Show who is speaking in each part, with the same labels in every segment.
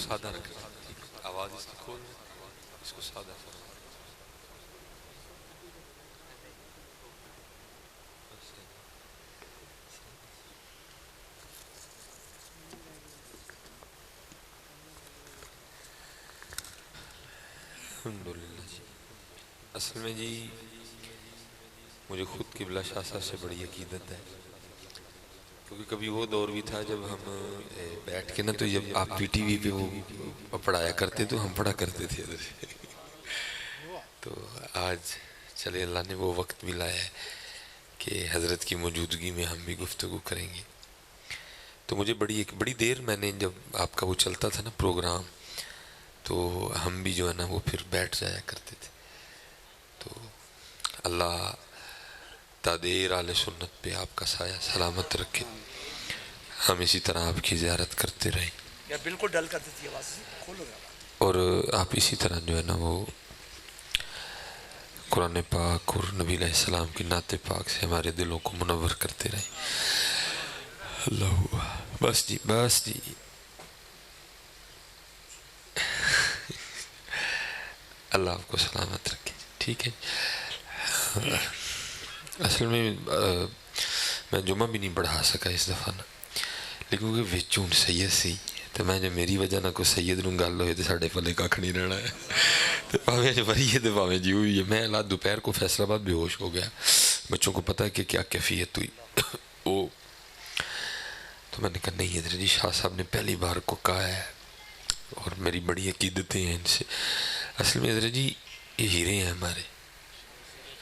Speaker 1: سادہ رکھنا، آواز اس کی کھول دیں، اس کو سادہ کریں۔ الحمدللہ جی، اصل میں جی مجھے خود قبلہ شاہ صاحب سے بڑی عقیدت ہے، کیونکہ کبھی وہ دور بھی تھا جب ہم بیٹھ کے نا، تو جب آپ پی ٹی وی پہ وہ پڑھایا کرتے تو ہم پڑھا کرتے تھے ادھر سے۔ تو آج چلے اللہ نے وہ وقت بھی لایا ہے کہ حضرت کی موجودگی میں ہم بھی گفتگو کریں گے۔ تو مجھے بڑی دیر میں نے، جب آپ کا وہ چلتا تھا نا پروگرام، تو ہم بھی جو ہے نا وہ پھر بیٹھ جایا کرتے تھے۔ تو اللہ تادیر آل سنت پہ آپ کا سایہ سلامت رکھے، ہم اسی طرح آپ کی زیارت کرتے رہیں،
Speaker 2: یا بالکل ڈل کر دیتی آواز کھولو گا،
Speaker 1: اور آپ اسی طرح جو ہے نا وہ قرآن پاک اور نبی علیہ السلام کی نعت پاک سے ہمارے دلوں کو منور کرتے رہیں۔ اللہ، بس جی بس جی، اللہ آپ کو سلامت رکھے، ٹھیک ہے۔ اصل میں میں جمعہ بھی نہیں پڑھا سکا اس دفعہ نا، لیکن کیونکہ وچوں سید سی، تو میں جو میری وجہ نہ کوئی سید نوں گل ہوئے تو ساڈے پلے کھ نہیں رہنا ہے، تو پاویں جو بری ہے تو پاویں جی ہوئی ہے۔ میں دوپہر کو فیصل آباد بے ہوش ہو گیا، بچوں کو پتہ ہے کہ کیا کیفیت ہوئی وہ، تو میں نے کہا نہیں حضرت جی، شاہ صاحب نے پہلی بار کو کہا ہے اور میری بڑی عقیدتیں ہیں ان سے۔ اصل میں حضرت جی یہ ہیرے ہیں ہمارے،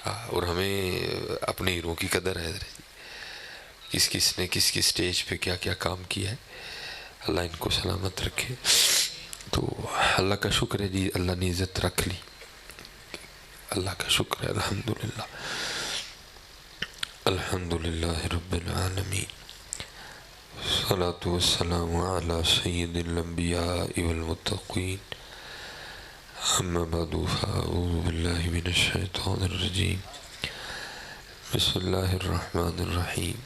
Speaker 1: اور ہمیں اپنے ہیروں کی قدر ہے حضرت جی، کس نے کس سٹیج پہ کیا کیا کام کیا ہے، اللہ ان کو سلامت رکھے۔ تو اللہ کا شکر ہے جی، اللہ نے عزت رکھ لی، اللہ کا شکر ہے، الحمدللہ الحمدللہ رب العالمین، الصلاة والسلام علی سید الانبیاء والمتقین، اما بعد فاعوذ باللہ من الشیطان الرجیم، بسم اللہ الرحمن الرحیم،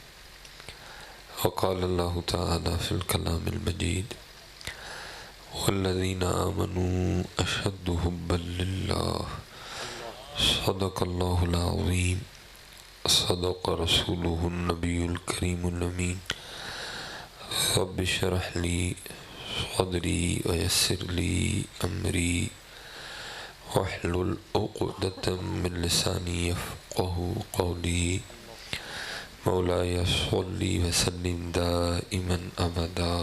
Speaker 1: وقال اللہ تعالی فی الکلام المجید، والذین آمنوا اشد حبا للہ، صدق اللہ العظیم، صدق رسولہ النبی الکریم الامین، رب اشرح لی صدری ویسر لی امری واحلل عقدۃ من لسانی یفقہوا قولی، مولاي صل وسلم دائما ابدا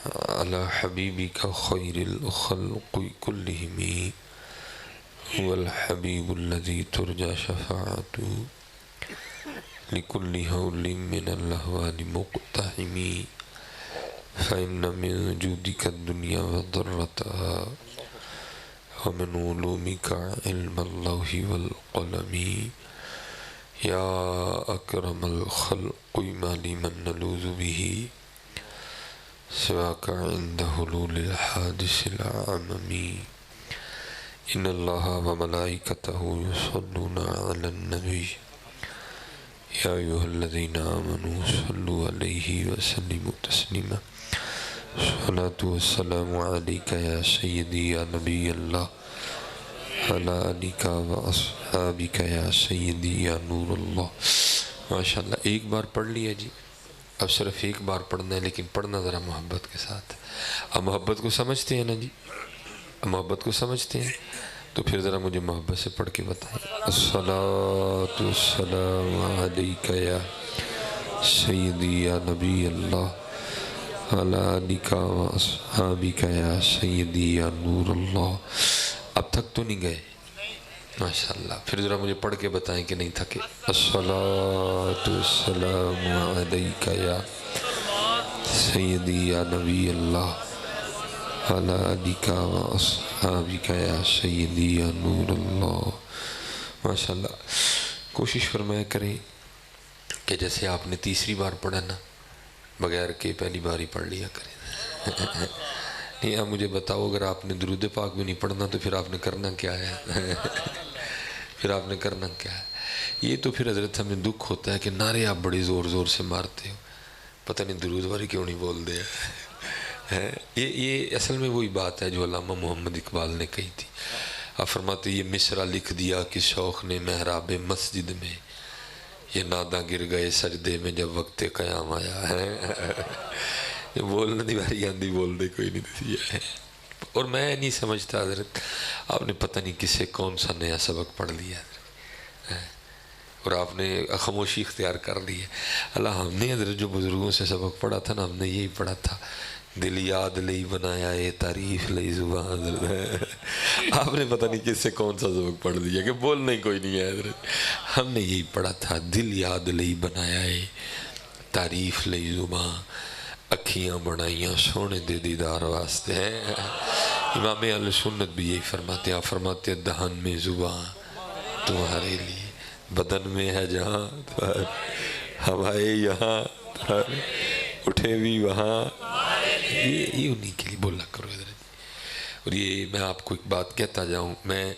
Speaker 1: على حبيبك خير الخلق كلهم، هو الحبيب الذي ترجى شفاعته لكل هول من الأهوال مقتحم، فإن من جودك الدنيا وضرتها، ومن علومك علم اللوح والقلم، يا أكرم الخلق ما لمن نلوذ به سواك عند حلول الحادث العمم، إن الله وملائكته يصلون على النبي، يا أيها الذين آمنوا صلوا عليه وسلموا تسليما، الصلاة والسلام عليك يا سيدي يا نبي الله، على آلك وأصحابك يا سيدي يا نور اللہ۔ ماشاءاللہ ایک بار پڑھ لیا جی، اب صرف ایک بار پڑھنا ہے، لیکن پڑھنا ذرا محبت کے ساتھ۔ اب محبت کو سمجھتے ہیں نا جی، اب محبت کو سمجھتے ہیں تو پھر ذرا مجھے محبت سے پڑھ کے بتائیں۔ الصلاة والسلام علیکہ یا سیدی یا نبی اللہ، علی آلک و اصحابک یا سیدی یا نور اللہ۔ اب تک تو نہیں گئے؟ ماشاءاللہ، پھر ذرا مجھے پڑھ کے بتائیں کہ نہیں تھکے۔ الصلاة والسلام علیکہ یا سیدی یا نبی اللہ، علی آلک و اصحابک یا سیدی یا نور اللہ۔ ماشاءاللہ، کوشش فرمایا کریں کہ جیسے آپ نے تیسری بار پڑھا نا، بغیر کہ پہلی بار ہی پڑھ لیا کریں۔ نہیں، اب مجھے بتاؤ، اگر آپ نے درود پاک بھی نہیں پڑھنا تو پھر آپ نے کرنا کیا ہے؟ پھر آپ نے کرنا کیا ہے؟ یہ تو پھر حضرت ہمیں دکھ ہوتا ہے کہ نعرے آپ بڑی زور زور سے مارتے ہو، پتہ نہیں درود واری کیوں نہیں بول دے ہیں۔ یہ اصل میں وہی بات ہے جو علامہ محمد اقبال نے کہی تھی. آپ فرماتے یہ مصرع لکھ دیا کہ شوق نے محراب مسجد میں، یہ ناداں گر گئے سجدے میں جب وقت قیام آیا ہے. بولنا دی باری آندھی بول دے کوئی نہیں دسی ہے. اور میں نہیں سمجھتا حضرت آپ نے پتہ نہیں کس سے کون سا نیا سبق پڑھ لیا اور آپ نے خاموشی اختیار کر لی ہے. اللہ ہم نے حضرت جو بزرگوں سے سبق پڑھا تھا نا، ہم نے یہی پڑھا تھا، دل یاد لئی بنایا اے تعریف لئی زبان. آپ نے پتہ نہیں کس سے کون سا سبق پڑھ لیا کہ بولنا ہی کوئی نہیں ہے حضرت. ہم نے یہی پڑھا تھا، دل یاد لئی بنایا اے تعریف لئی زبان، اکھیاں بنائیاں سونے دے دیدار واسطے ہیں. امام اہل سنت بھی یہی فرماتے ہیں. آپ فرماتے ہیں دہن میں زبان تمہارے لیے، بدن میں ہے جہاں ہوائے یہاں اٹھے بھی وہاں، یہ انہی کے لیے بولا کرو حضرت. اور یہ میں آپ کو ایک بات کہتا جاؤں، میں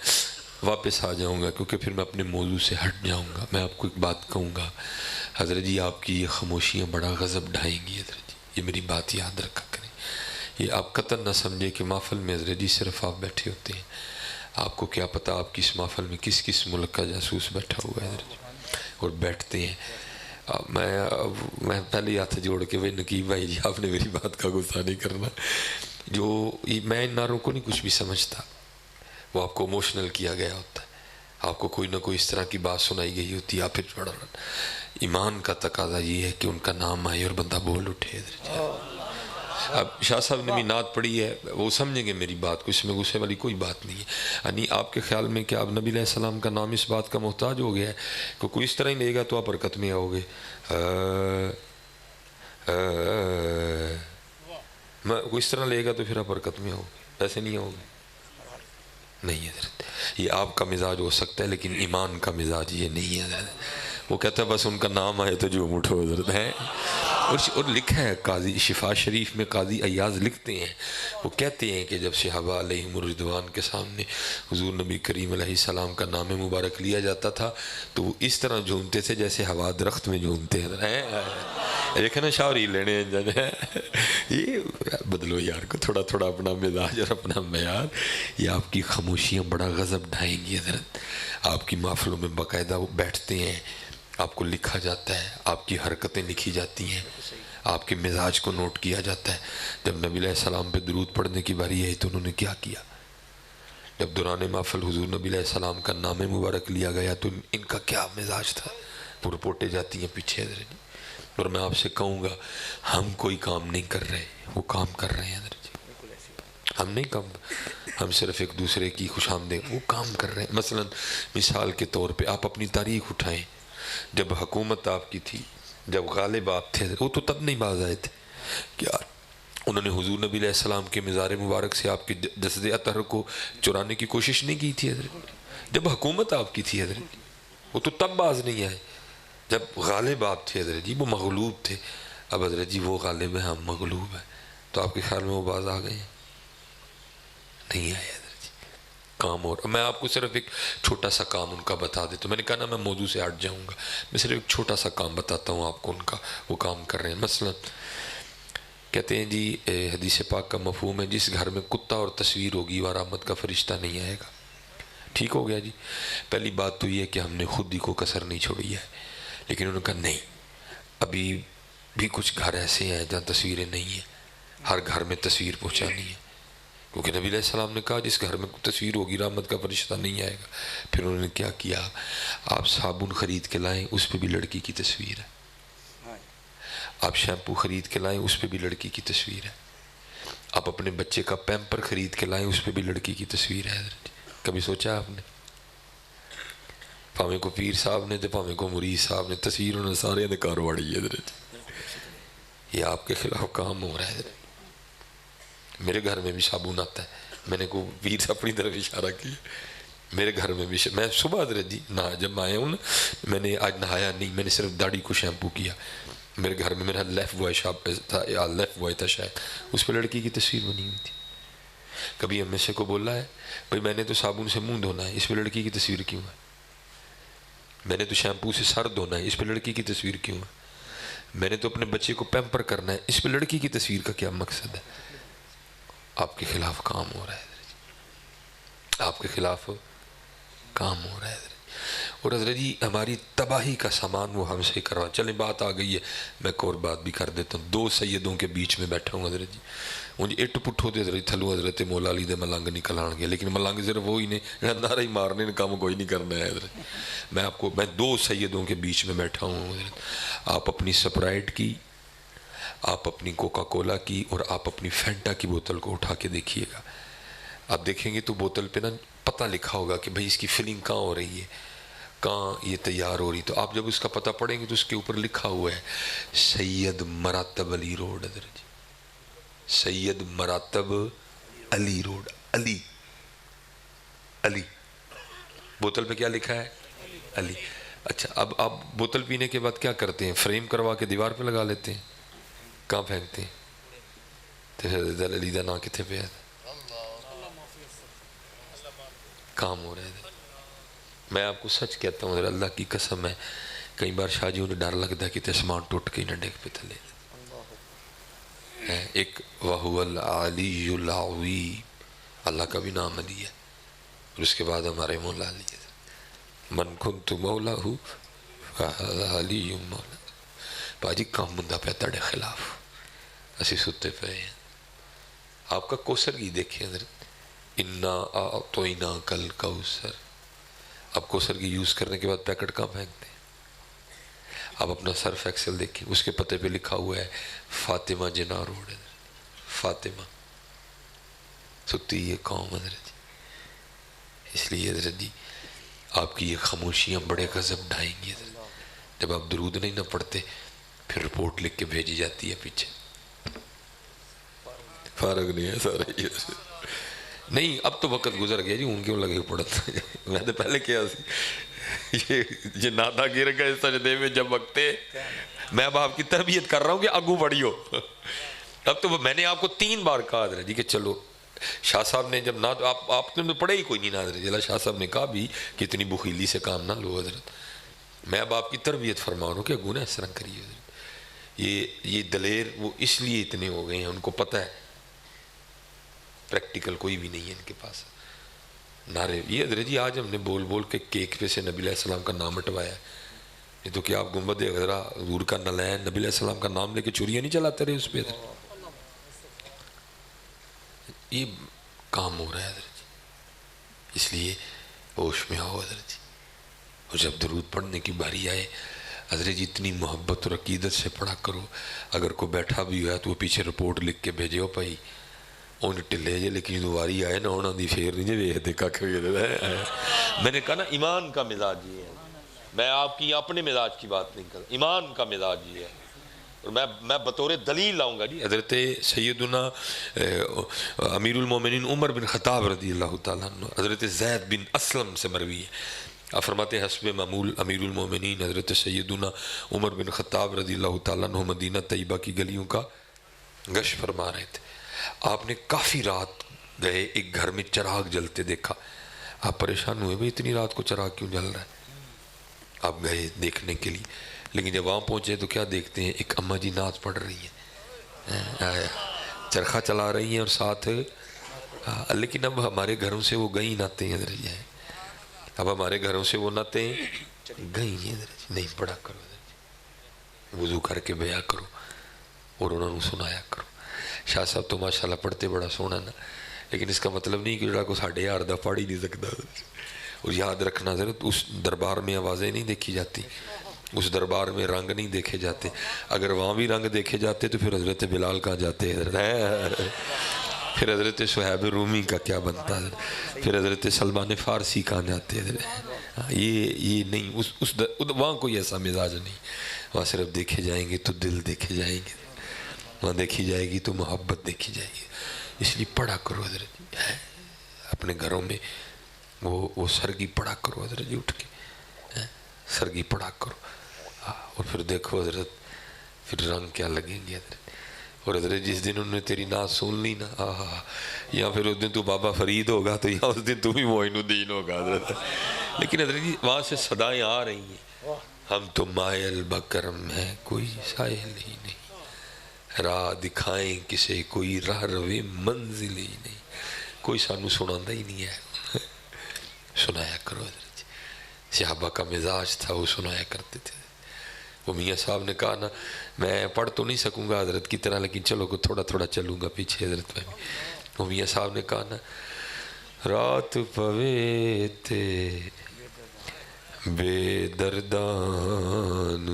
Speaker 1: واپس آ جاؤں گا کیونکہ پھر میں اپنے موضوع سے ہٹ جاؤں گا. میں آپ کو ایک بات کہوں گا حضرت جی، آپ کی یہ خاموشیاں بڑا غضب ڈھائیں گی حضرت جی، یہ میری بات یاد رکھا کریں. یہ آپ قطعاً نہ سمجھے کہ محفل میں حضرت جی صرف آپ بیٹھے ہوتے ہیں. آپ کو کیا پتہ آپ کی اس محفل میں کس کس ملک کا جاسوس بیٹھا ہوا ہے حضرت جی، اور بیٹھتے ہیں. میں پہلے ہاتھ جوڑ کے بھائی نقیب بھائی جی آپ نے میری بات کا غصہ نہیں کرنا. جو میں ان نعروں کو نہیں کچھ بھی سمجھتا، وہ آپ کو ایموشنل کیا گیا ہوتا ہے، آپ کو کوئی نہ کوئی اس طرح کی بات سنائی گئی ہوتی ہے. آپ پھر پڑھ ایمان کا تقاضا یہ ہے کہ ان کا نام آئے اور بندہ بول اٹھے. اب شاہ صاحب نے بھی نعت پڑھی ہے، وہ سمجھیں گے میری بات کو، اس میں غصے والی کوئی بات نہیں ہے. یعنی آپ کے خیال میں کہ آپ نبی علیہ السلام کا نام اس بات کا محتاج ہو گیا ہے کہ کوئی اس طرح ہی لے گا تو آپ حرکت میں آؤ گے. کوئی اس طرح لے گا تو پھر آپ حرکت میں آؤ گے، ایسے نہیں آؤ گے. نہیں حضرت، یہ آپ کا مزاج ہو سکتا ہے لیکن ایمان کا مزاج یہ نہیں ہے حضرت. وہ کہتا ہے بس ان کا نام آئے تو جو مٹھو حضرت ہے. اور لکھا ہے قاضی شفا شریف میں قاضی ایاز لکھتے ہیں، وہ کہتے ہیں کہ جب صحابہ علیہم الرضوان کے سامنے حضور نبی کریم علیہ السلام کا نام مبارک لیا جاتا تھا تو وہ اس طرح جھومتے تھے جیسے ہوا درخت میں جھومتے ہیں. دیکھیں نا شاوری لینے یہ بدلو یار کو تھوڑا تھوڑا اپنا مزاج اور اپنا معیار. یہ آپ کی خاموشیاں بڑا غضب ڈھائیں گی حضرت. آپ کی محفلوں میں باقاعدہ وہ بیٹھتے ہیں، آپ کو لکھا جاتا ہے، آپ کی حرکتیں لکھی جاتی ہیں، آپ کے مزاج کو نوٹ کیا جاتا ہے. جب نبی علیہ السلام پہ درود پڑھنے کی باری آئی تو انہوں نے کیا کیا؟ جب دوران محفل حضور نبی علیہ السلام کا نام مبارک لیا گیا تو ان کا کیا مزاج تھا؟ وہ رپورٹیں جاتی ہیں پیچھے حضرت. اور میں آپ سے کہوں گا ہم کوئی کام نہیں کر رہے، وہ کام کر رہے ہیں حضرت. ہم نہیں کام، ہم صرف ایک دوسرے کی خوش آمدید، وہ کام کر رہے ہیں. مثلا مثال کے طور پہ آپ اپنی تاریخ اٹھائیں، جب حکومت آپ کی تھی، جب غالب آپ تھے، وہ تو تب نہیں باز آئے تھے کیا انہوں نے حضور نبی علیہ السلام کے مزار مبارک سے آپ کے جسد اطہر کو چرانے کی کوشش نہیں کی تھی حضرت؟ جب حکومت آپ کی تھی حضرت، وہ تو تب باز نہیں آئے جب غالب آپ تھے حضرت جی، وہ مغلوب تھے. اب حضرت جی وہ غالب ہیں، ہم مغلوب ہیں، تو آپ کے خیال میں وہ باز آ گئے ہیں؟ نہیں آئے حضرت جی. کام اور میں آپ کو صرف ایک چھوٹا سا کام ان کا بتا دیتا ہوں. میں نے کہا نا میں موضوع سے ہٹ جاؤں گا، میں صرف ایک چھوٹا سا کام بتاتا ہوں آپ کو ان کا، وہ کام کر رہے ہیں. مثلا کہتے ہیں جی حدیث پاک کا مفہوم ہے جس گھر میں کتا اور تصویر ہوگی وہاں رحمت کا فرشتہ نہیں آئے گا. ٹھیک ہو گیا جی. پہلی بات تو یہ ہے کہ ہم نے خود ہی کو کسر نہیں چھوڑی ہے، لیکن انہوں نے کہا نہیں، ابھی بھی کچھ گھر ایسے ہیں جہاں تصویریں نہیں ہیں، ہر گھر میں تصویر پہنچانی ہے. کیونکہ نبی علیہ السلام نے کہا جس گھر میں تصویر ہوگی رحمت کا فرشتہ نہیں آئے گا. پھر انہوں نے کیا کیا؟ آپ صابن خرید کے لائیں، اس پہ بھی لڑکی کی تصویر ہے. آپ شیمپو خرید کے لائیں، اس پہ بھی لڑکی کی تصویر ہے. آپ اپنے بچے کا پیمپر خرید کے لائیں، اس پہ بھی لڑکی کی تصویر ہے. کبھی سوچا آپ نے؟ پاویں کو پیر صاحب نے تو پاویں کو مرید صاحب نے، تصویر انہوں نے سارے نے کارواڑی ہے. یہ آپ کے خلاف کام ہو رہا ہے. میرے گھر میں بھی صابن آتا ہے، میں نے کو پیر سے اپنی طرف اشارہ کیا. میرے گھر میں بھی میں صبح حضرت جی جب آئے ہوں نا، میں نے آج نہایا نہیں، میں نے صرف داڑھی کو شیمپو کیا. میرے گھر میں میرا لیف بوائے شاپ تھا، یا لیف بوائے تھا شاید، اس پہ لڑکی کی تصویر بنی ہوئی تھی. کبھی ہم میں سے کو بولا ہے بھائی میں نے تو صابن سے منہ دھونا ہے، اس پہ لڑکی کی تصویر کیوں ہے؟ میں نے تو شیمپو سے سر دھونا ہے، اس پہ لڑکی کی تصویر کیوں ہے؟ میں نے تو اپنے بچے کو پیمپر کرنا ہے، اس پہ لڑکی کی تصویر کا کیا مقصد ہے؟ آپ کے خلاف کام ہو رہا ہے، آپ کے خلاف کام ہو رہا ہے۔ اور حضرت جی ہماری تباہی کا سامان وہ ہم سے کروا، چلیں بات آ گئی ہے، میں ایک اور بات بھی کر دیتا ہوں۔ دو سیدوں کے بیچ میں بیٹھا ہوں حضرت جی، انج اٹ پٹھو دے حضرت تھلو حضرت مولا علی دے ملنگ نکل آن گے، لیکن ملنگ صرف وہی نے نعرہ ہی مارنے نے، کام کوئی نہیں کرنا ہے حضرت۔ میں دو سیدوں کے بیچ میں بیٹھا ہوں حضرت، آپ اپنی سپرائٹ کی، آپ اپنی کوکا کولا کی، اور آپ اپنی فینٹا کی بوتل کو اٹھا کے دیکھیے گا۔ آپ دیکھیں گے تو بوتل پہ نا پتہ لکھا ہوگا کہ بھئی اس کی فلنگ کہاں ہو رہی ہے، کہاں یہ تیار ہو رہی، تو آپ جب اس کا پتہ پڑھیں گے تو اس کے اوپر لکھا ہوا ہے سید مراتب علی روڈ حضرت جی، سید مراتب علی روڈ، علی علی، بوتل پہ کیا لکھا ہے؟ علی۔ اچھا اب آپ بوتل پینے کے بعد کیا کرتے ہیں؟ فریم کروا کے دیوار پہ لگا لیتے ہیں، کہاں پھینکتے ہیں؟ تو حضرت علی دا نام کتنے پہ ہے؟ کام ہو رہا ہے۔ میں آپ کو سچ کہتا ہوں اللہ کی قسم ہے، کئی بار شاہ جی انہیں ڈر لگتا ہے کہ تسمان ٹوٹ کے نہ ڈیک پہ تلے۔ ایک وَهُوَ الْعَلِيُّ الْعَظِيمُ، اللہ کا بھی نام علی ہے، اور اس کے بعد ہمارے مولا علی ہے، من کنت مولاہ فہذا علی مولا۔ باجی کام بندہ پہ تڑے خلاف اسی ستے پہ ہیں۔ آپ کا کوثر کی دیکھیں حضرت، انا اعطیناک الکوثر، اب کوثر کی یوز کرنے کے بعد پیکٹ کہاں پھینکتے ہیں؟ اب اپنا سرف ایکسل دیکھیں، اس کے پتے پہ لکھا ہوا ہے فاطمہ جناح روڈ ہے، فاطمہ ستی یہ قوم حضرت جی۔ اس لیے حضرت جی آپ کی یہ خاموشیاں بڑے غضب ڈھائیں گی حضرت، جب آپ درود نہیں نہ پڑھتے پھر رپورٹ لکھ کے بھیجی جاتی ہے پیچھے، فارغ نہیں ہے سارے یہ نہیں، اب تو وقت گزر گیا جی، ان کیوں لگے پڑھتا میں تو پہلے کیا سی یہ نادا گر گئے سجدے میں جب وقتے، میں اب آپ کی تربیت کر رہا ہوں کہ اگو بڑھیو۔ اب تو میں نے آپ کو 3 بار کہا حضرت جی کہ چلو، شاہ صاحب نے جب نہ آپ نے تو پڑھے ہی کوئی نہیں نا حضرت جی، شاہ صاحب نے کہا بھی کہ اتنی بخیلی سے کام نہ لو حضرت، میں اب آپ کی تربیت فرما رہا ہوں کہ اگو نے اس طرح کریے حضرت۔ یہ دلیر وہ اس لیے اتنے ہو گئے ہیں، ان کو پتہ ہے پریکٹیکل کوئی بھی نہیں ہے ان کے پاس نعرے۔ یہ حضرت جی آج ہم نے بول بول کے کیک پہ سے نبی علیہ السلام کا نام ہٹوایا ہے، یہ تو کیا آپ گنبد خضرا حضور کا نلین نبی علیہ السلام کا نام لے کے چوریاں نہیں چلاتے رہے اس پہ؟ یہ کام ہو رہا ہے حضرت جی، اس لیے ہوش میں آؤ حضرت جی، اور جب درود پڑھنے کی باری آئے حضرت جی اتنی محبت اور عقیدت سے پڑھا کرو، اگر کوئی بیٹھا بھی ہوا تو وہ پیچھے رپورٹ لکھ کے بھیجے ہو بھائی ان ٹلے جے، لیکن دواری آئے نا انہوں دی پھر نہیں جے ویخ دیکھا کہ میں نے کہا نا ایمان کا مزاج یہ ہے، میں آپ کی اپنے مزاج کی بات نہیں کرتا، ایمان کا مزاج یہ ہے، اور میں بطور دلیل لاؤں گا جی حضرت سیدنا امیر المومنین عمر بن خطاب رضی اللہ تعالیٰ عنہ، حضرت زید بن اسلم سے مروی ہے، آپ فرماتے ہیں حسب معمول امیر المومنین حضرت سیدنا عمر بن خطاب رضی اللہ تعالیٰ عنہ مدینہ طیبہ کی گلیوں کا گشت فرما رہے تھے، آپ نے کافی رات گئے، ایک گھر میں چراغ جلتے دیکھا، آپ پریشان ہوئے بھئی اتنی رات کو چراغ کیوں جل رہا ہے؟ آپ گئے دیکھنے کے لیے، لیکن جب وہاں پہنچے تو کیا دیکھتے ہیں؟ ایک اماں جی نعت پڑھ رہی ہیں، چرخہ چلا رہی ہیں اور ساتھ، لیکن اب ہمارے گھروں سے وہ گئی نعتیں حضرت جی، اب ہمارے گھروں سے وہ نعتیں گئی حضرت جی، نہیں پڑھا کرو حضرت جی، وضو کر کے بیعہ کرو اور انہوں نے سنایا کرو۔ شاہ صاحب تو ماشاءاللہ پڑھتے بڑا سونا نا، لیکن اس کا مطلب نہیں کہ جڑا کو ساڑھے یار دا پڑھ ہی نہیں سکتا، اور یاد رکھنا حضرت اس دربار میں آوازیں نہیں دیکھی جاتی، اس دربار میں رنگ نہیں دیکھے جاتے، اگر وہاں بھی رنگ دیکھے جاتے تو پھر حضرت بلال کہاں جاتے حضرت، پھر حضرت صہیب رومی کا کیا بنتا حضرت، پھر حضرت سلمان فارسی کہاں جاتے حضرت، یہ نہیں، وہاں کوئی ایسا مزاج نہیں، وہاں صرف دیکھے جائیں گے تو دل دیکھے جائیں گے، وہاں دیکھی جائے گی تو محبت دیکھی جائے گی، اس لیے پڑھا کرو حضرت جی، اپنے گھروں میں وہ سرگی پڑھا کرو حضرت جی، اٹھ کے سرگی پڑھا کرو، اور پھر دیکھو حضرت پھر رنگ کیا لگیں گے حضرت، اور حضرت جس دن انہوں نے تیری نعت سن لی نا، یا پھر اس دن تو بابا فرید ہوگا تو یا اس دن تو بھی معین الدین ہوگا حضرت، لیکن حضرت جی وہاں سے صدائیں آ رہی ہیں، ہم تو مائل بکرم ہیں کوئی سائل ہی نہیں، راہ دکھائیں کسے کوئی راہ روے منزل ہی نہیں، کوئی سانو سناتا ہی نہیں ہے۔ سنایا کرو حضرت جی، صحابہ کا مزاج تھا، وہ سنایا کرتے تھے۔ وہ میاں صاحب نے کہا نا میں پڑھ تو نہیں سکوں گا حضرت کی طرح، لیکن چلو کو تھوڑا تھوڑا چلوں گا پیچھے حضرت میں۔ وہ میاں صاحب نے کہا نا رات پوے تے بے دردان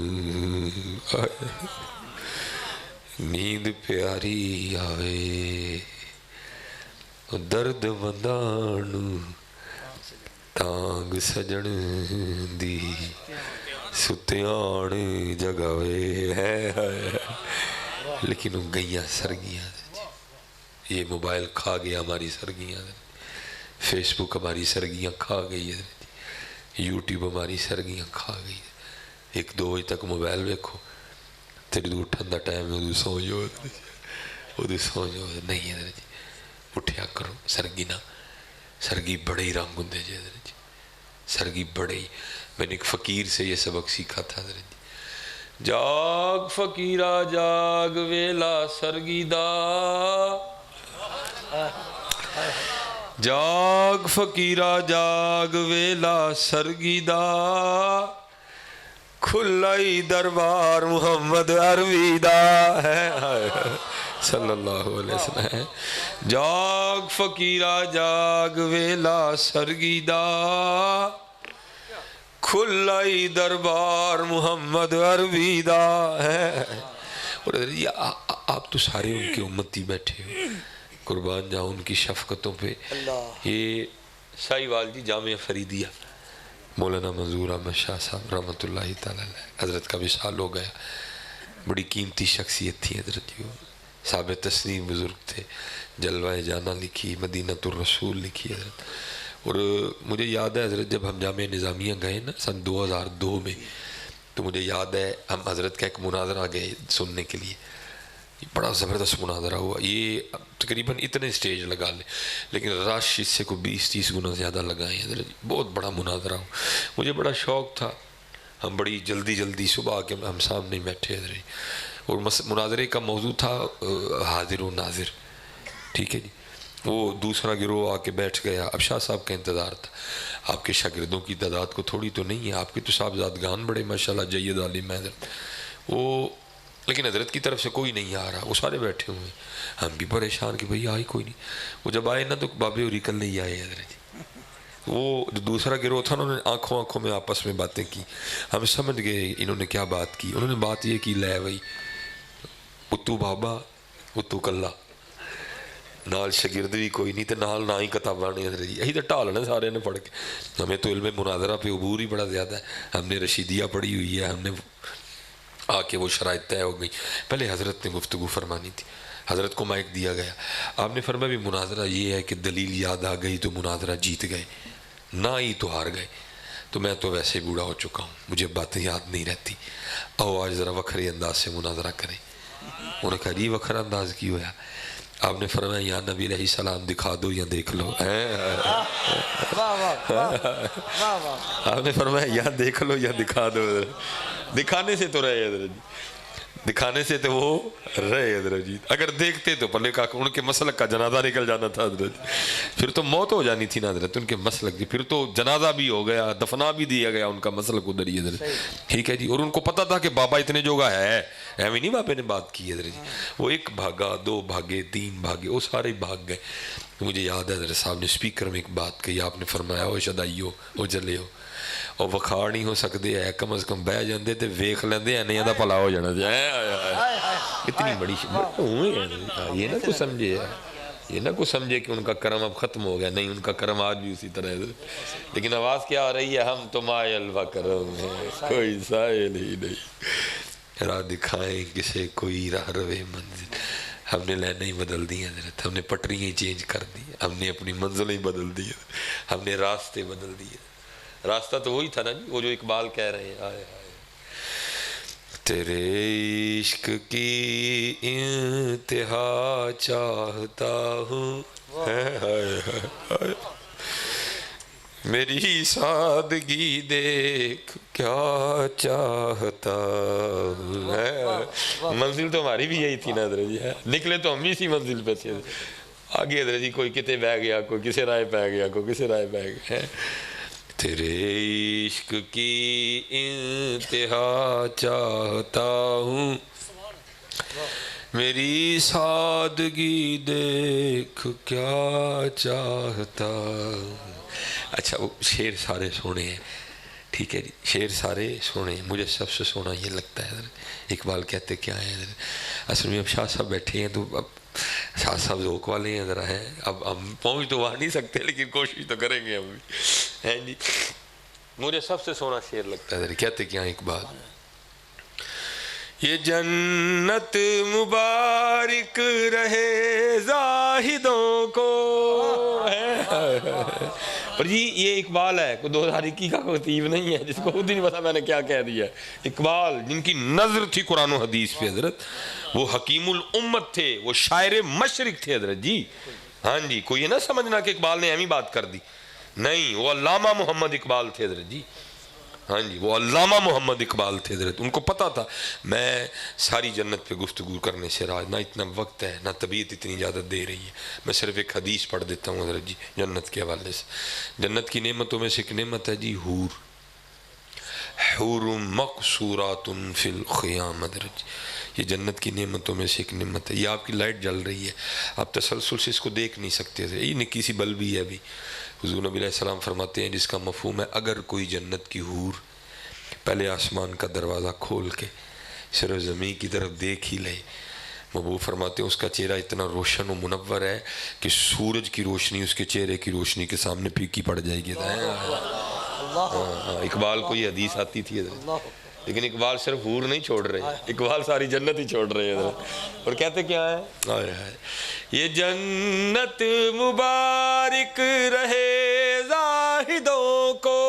Speaker 1: نیند پیاری آوے، درد مندان تانگ سجن دی ستیان جگاوے ہے۔ لیکن وہ گئیاں سرگیاں، یہ موبائل کھا گیا ہماری سرگیاں، فیس بک ہماری سرگیاں کھا گئی ہے، یوٹیوب ہماری سرگیاں کھا گئی ہے۔ 1-2 بجے تک موبائل ویکھو، تیری دو اٹھن دا ٹائم ہے، سو جو نہیں ہے جی، اٹھیا کرو۔ سرگی نہ، سرگی بڑے ہی رنگ ہوندے جی حضرت جی، سرگی بڑے ہی۔ میں نے ایک فقیر سے یہ سبق سیکھا تھا حضرت جی، جاگ فقیرہ جاگ ویلا سرگی دا، جاگ فقیرہ جاگ ویلا سرگی دا، کھلائی دربار محمد عربی دا ہے صلی اللہ علیہ وسلم۔ جاگ فقیرہ جاگ ویلا سرگی دا، کھلائی دربار محمد عربی دا ہے۔ اور آپ تو سارے ان کے امتی بیٹھے ہو، قربان جاؤ ان کی شفقتوں پہ۔ یہ سائیوال جی جامعہ فریدیہ، مولانا منظور احمد شاہ صاحب رحمۃ اللہ تعالیٰ علیہ، حضرت کا وصال ہو گیا۔ بڑی قیمتی شخصیت تھی حضرت جی، صاحب تسلیم بزرگ تھے۔ جلوہ جانا لکھی، مدینۃ الرسول لکھی حضرت۔ اور مجھے یاد ہے حضرت جب ہم جامعہ نظامیہ گئے نا سن 2002 میں، تو مجھے یاد ہے ہم حضرت کا ایک مناظرہ گئے سننے کے لیے، بڑا زبردست مناظرہ ہوا۔ یہ تقریباً اتنے سٹیج لگا لیں، لیکن رش اس سے کو 20-30 گنا زیادہ لگائیں حضرت، بہت بڑا مناظرہ ہوا۔ مجھے بڑا شوق تھا، ہم بڑی جلدی صبح آ کے ہم سامنے بیٹھے حضرت، اور مناظرے کا موضوع تھا حاضر و ناظر، ٹھیک ہے جی۔ وہ دوسرا گروہ آ کے بیٹھ گیا، اب شاہ صاحب کا انتظار تھا۔ آپ کے شاگردوں کی تعداد کو تھوڑی تو نہیں ہے، آپ کے تو صاحبزادگان بڑے ماشاءاللہ جید عالم ہیں حضرت، وہ لیکن حضرت کی طرف سے کوئی نہیں آ رہا، وہ سارے بیٹھے ہوئے، ہم بھی پریشان کہ بھئی آئی کوئی نہیں۔ وہ جب آئے نا تو بابے اور کل نہیں آئے حضرت جی۔ وہ جو دوسرا گروہ تھا انہوں نے آنکھوں میں آپس میں باتیں کی، ہم سمجھ گئے انہوں نے کیا بات کی۔ انہوں نے بات یہ کی لے بھئی اتو بابا اتو کلا، نال شگرد بھی کوئی نہیں، تے نال نہ ہی کتاباں نے حضرت جی، یہی تو ٹالنا سارے نے پڑھ کے۔ ہمیں تو علم مناظرہ پہ عبور ہی بڑا زیادہ ہے، ہم نے رشیدیہ پڑھی ہوئی ہے، ہم نے آ کے وہ شرائط طے ہو گئی۔ پہلے حضرت نے گفتگو فرمانی تھی، حضرت کو مائک دیا گیا، آپ نے فرمایا بھی مناظرہ یہ ہے کہ دلیل یاد آ گئی تو مناظرہ جیت گئے، نہ ہی تو ہار گئے۔ تو میں تو ویسے ہی بوڑھا ہو چکا ہوں، مجھے باتیں یاد نہیں رہتی، آؤ آج ذرا وکھرے انداز سے مناظرہ کریں۔ انہوں نے کہا جی وکھرا انداز کی ہوا؟ آپ نے فرمایا یا نبی علیہ السلام دکھا دو یا دیکھ لو۔ آپ نے فرمایا یا دیکھ لو یا دکھا دو۔ دکھانے سے تو رہے حضرت جی، دکھانے سے تو وہ رہے حضرت جی، اگر دیکھتے تو پلے کا ان کے مسلک کا جنازہ نکل جانا تھا حضرت جی، پھر تو موت ہو جانی تھی نا حضرت ان کے مسلک کی، پھر تو جنازہ بھی ہو گیا، دفنا بھی دیا گیا، ان کا مسلک ادھر ہی حضرت، ٹھیک ہے جی۔ اور ان کو پتہ تھا کہ بابا اتنے جوگا ہے، ایویں نہیں بابے نے بات کی حضرت جی، وہ 1 بھاگا 2 بھاگے 3 بھاگے، وہ سارے بھاگ گئے۔ مجھے یاد ہے حضرت صاحب نے اسپیکر میں ایک بات کہی، آپ نے فرمایا او شدائیو او جلے ہو، اور وکھاڑ نہیں ہو سکتے ہے، کم از کم بہ جاندے تے ویکھ لیندے ہیں، نہیں دا بھلا ہو جانا چاہیے۔ اتنی بڑی یہ نہ کو سمجھے، یہ نہ کو سمجھے کہ ان کا کرم اب ختم ہو گیا، نہیں ان کا کرم آج بھی اسی طرح ہے۔ لیکن آواز کیا آ رہی ہے؟ ہم تو مائل و کرم ہے کوئی سائل ہی نہیں، راہ دکھائیں کسے کوئی راہ روے منزل۔ ہم نے لائنیں ہی بدل دی حضرت، ہم نے پٹریاں ہی چینج کر دی، ہم نے اپنی منزلیں ہی بدل دی، ہم نے راستے بدل دیے۔ راستہ تو وہی تھا نا جی، وہ جو اقبال کہہ رہے ہیں، آئے آئے تیرے عشق کی انتہا چاہتا ہوں، میری سادگی دیکھ کیا چاہتا ہے. منزل تو ہماری بھی یہی تھی نا حضرت جی. نکلے تو ہم بھی اسی منزل پہ تھے. آگے حضرت جی کوئی کتے بہ گیا, کوئی کسی رائے پہ گیا, کوئی کسی رائے پہ گیا. تیرے عشق کی انتہا چاہتا ہوں, میری سادگی دیکھ کیا چاہتا. اچھا وہ شعر سارے سونے ہیں, ٹھیک ہے جی, شعر سارے سونے ہیں. مجھے سب سے سونا یہ لگتا ہے حضرت اقبال کہتے کیا ہے حضرت. اصل میں اب شاہ صاحب بیٹھے ہیں تو اب شاہ صاحب ذوق والے ہیں ذرا ہیں. اب ہم پہنچ تو وہاں نہیں سکتے لیکن کوشش تو کریں گے ہم بھی ہیں جی. مجھے سب سے سونا شعر لگتا ہے حضرت, کہتے کیا اقبال, یہ جنت مبارک رہے زاہدوں کو. اور جی یہ اقبال ہے, کوئی 2021 کا کوئی خطیب نہیں ہے جس کو خود ہی نہیں پتا میں نے کیا کہہ دیا. اقبال جن کی نظر تھی قرآن و حدیث پہ حضرت, وہ حکیم الامت تھے, وہ شاعر مشرق تھے حضرت جی. ہاں جی, کوئی یہ نہ سمجھنا کہ اقبال نے اہمی بات کر دی, نہیں, وہ علامہ محمد اقبال تھے حضرت جی. ہاں جی, وہ علامہ محمد اقبال تھے حضرت. ان کو پتا تھا میں ساری جنت پہ گفتگو کرنے سے راز, نہ اتنا وقت ہے نہ طبیعت اتنی اجازت دے رہی ہے. میں صرف ایک حدیث پڑھ دیتا ہوں حضرت جی جنت کے حوالے سے. جنت کی نعمتوں میں سے ایک نعمت ہے جی حور. حور مقصورات فی الخیام حضرت جی, یہ جنت کی نعمتوں میں سے ایک نعمت ہے. یہ آپ کی لائٹ جل رہی ہے, آپ تسلسل سے اس کو دیکھ نہیں سکتے تھے, یہ نکی سی بل بھی ہے ابھی. حضور نبی علیہ السلام فرماتے ہیں جس کا مفہوم ہے اگر کوئی جنت کی حور پہلے آسمان کا دروازہ کھول کے صرف زمین کی طرف دیکھ ہی لے, محبوب فرماتے ہیں اس کا چہرہ اتنا روشن و منور ہے کہ سورج کی روشنی اس کے چہرے کی روشنی کے سامنے پھیکی پڑ جائے گی. اقبال کو یہ حدیث آتی تھی حضرت, لیکن اقبال صرف حور نہیں چھوڑ رہے, اقبال ساری جنت ہی چھوڑ رہے ہیں. اور کہتے کیا ہے, یہ جنت مبارک رہے زاہدوں کو,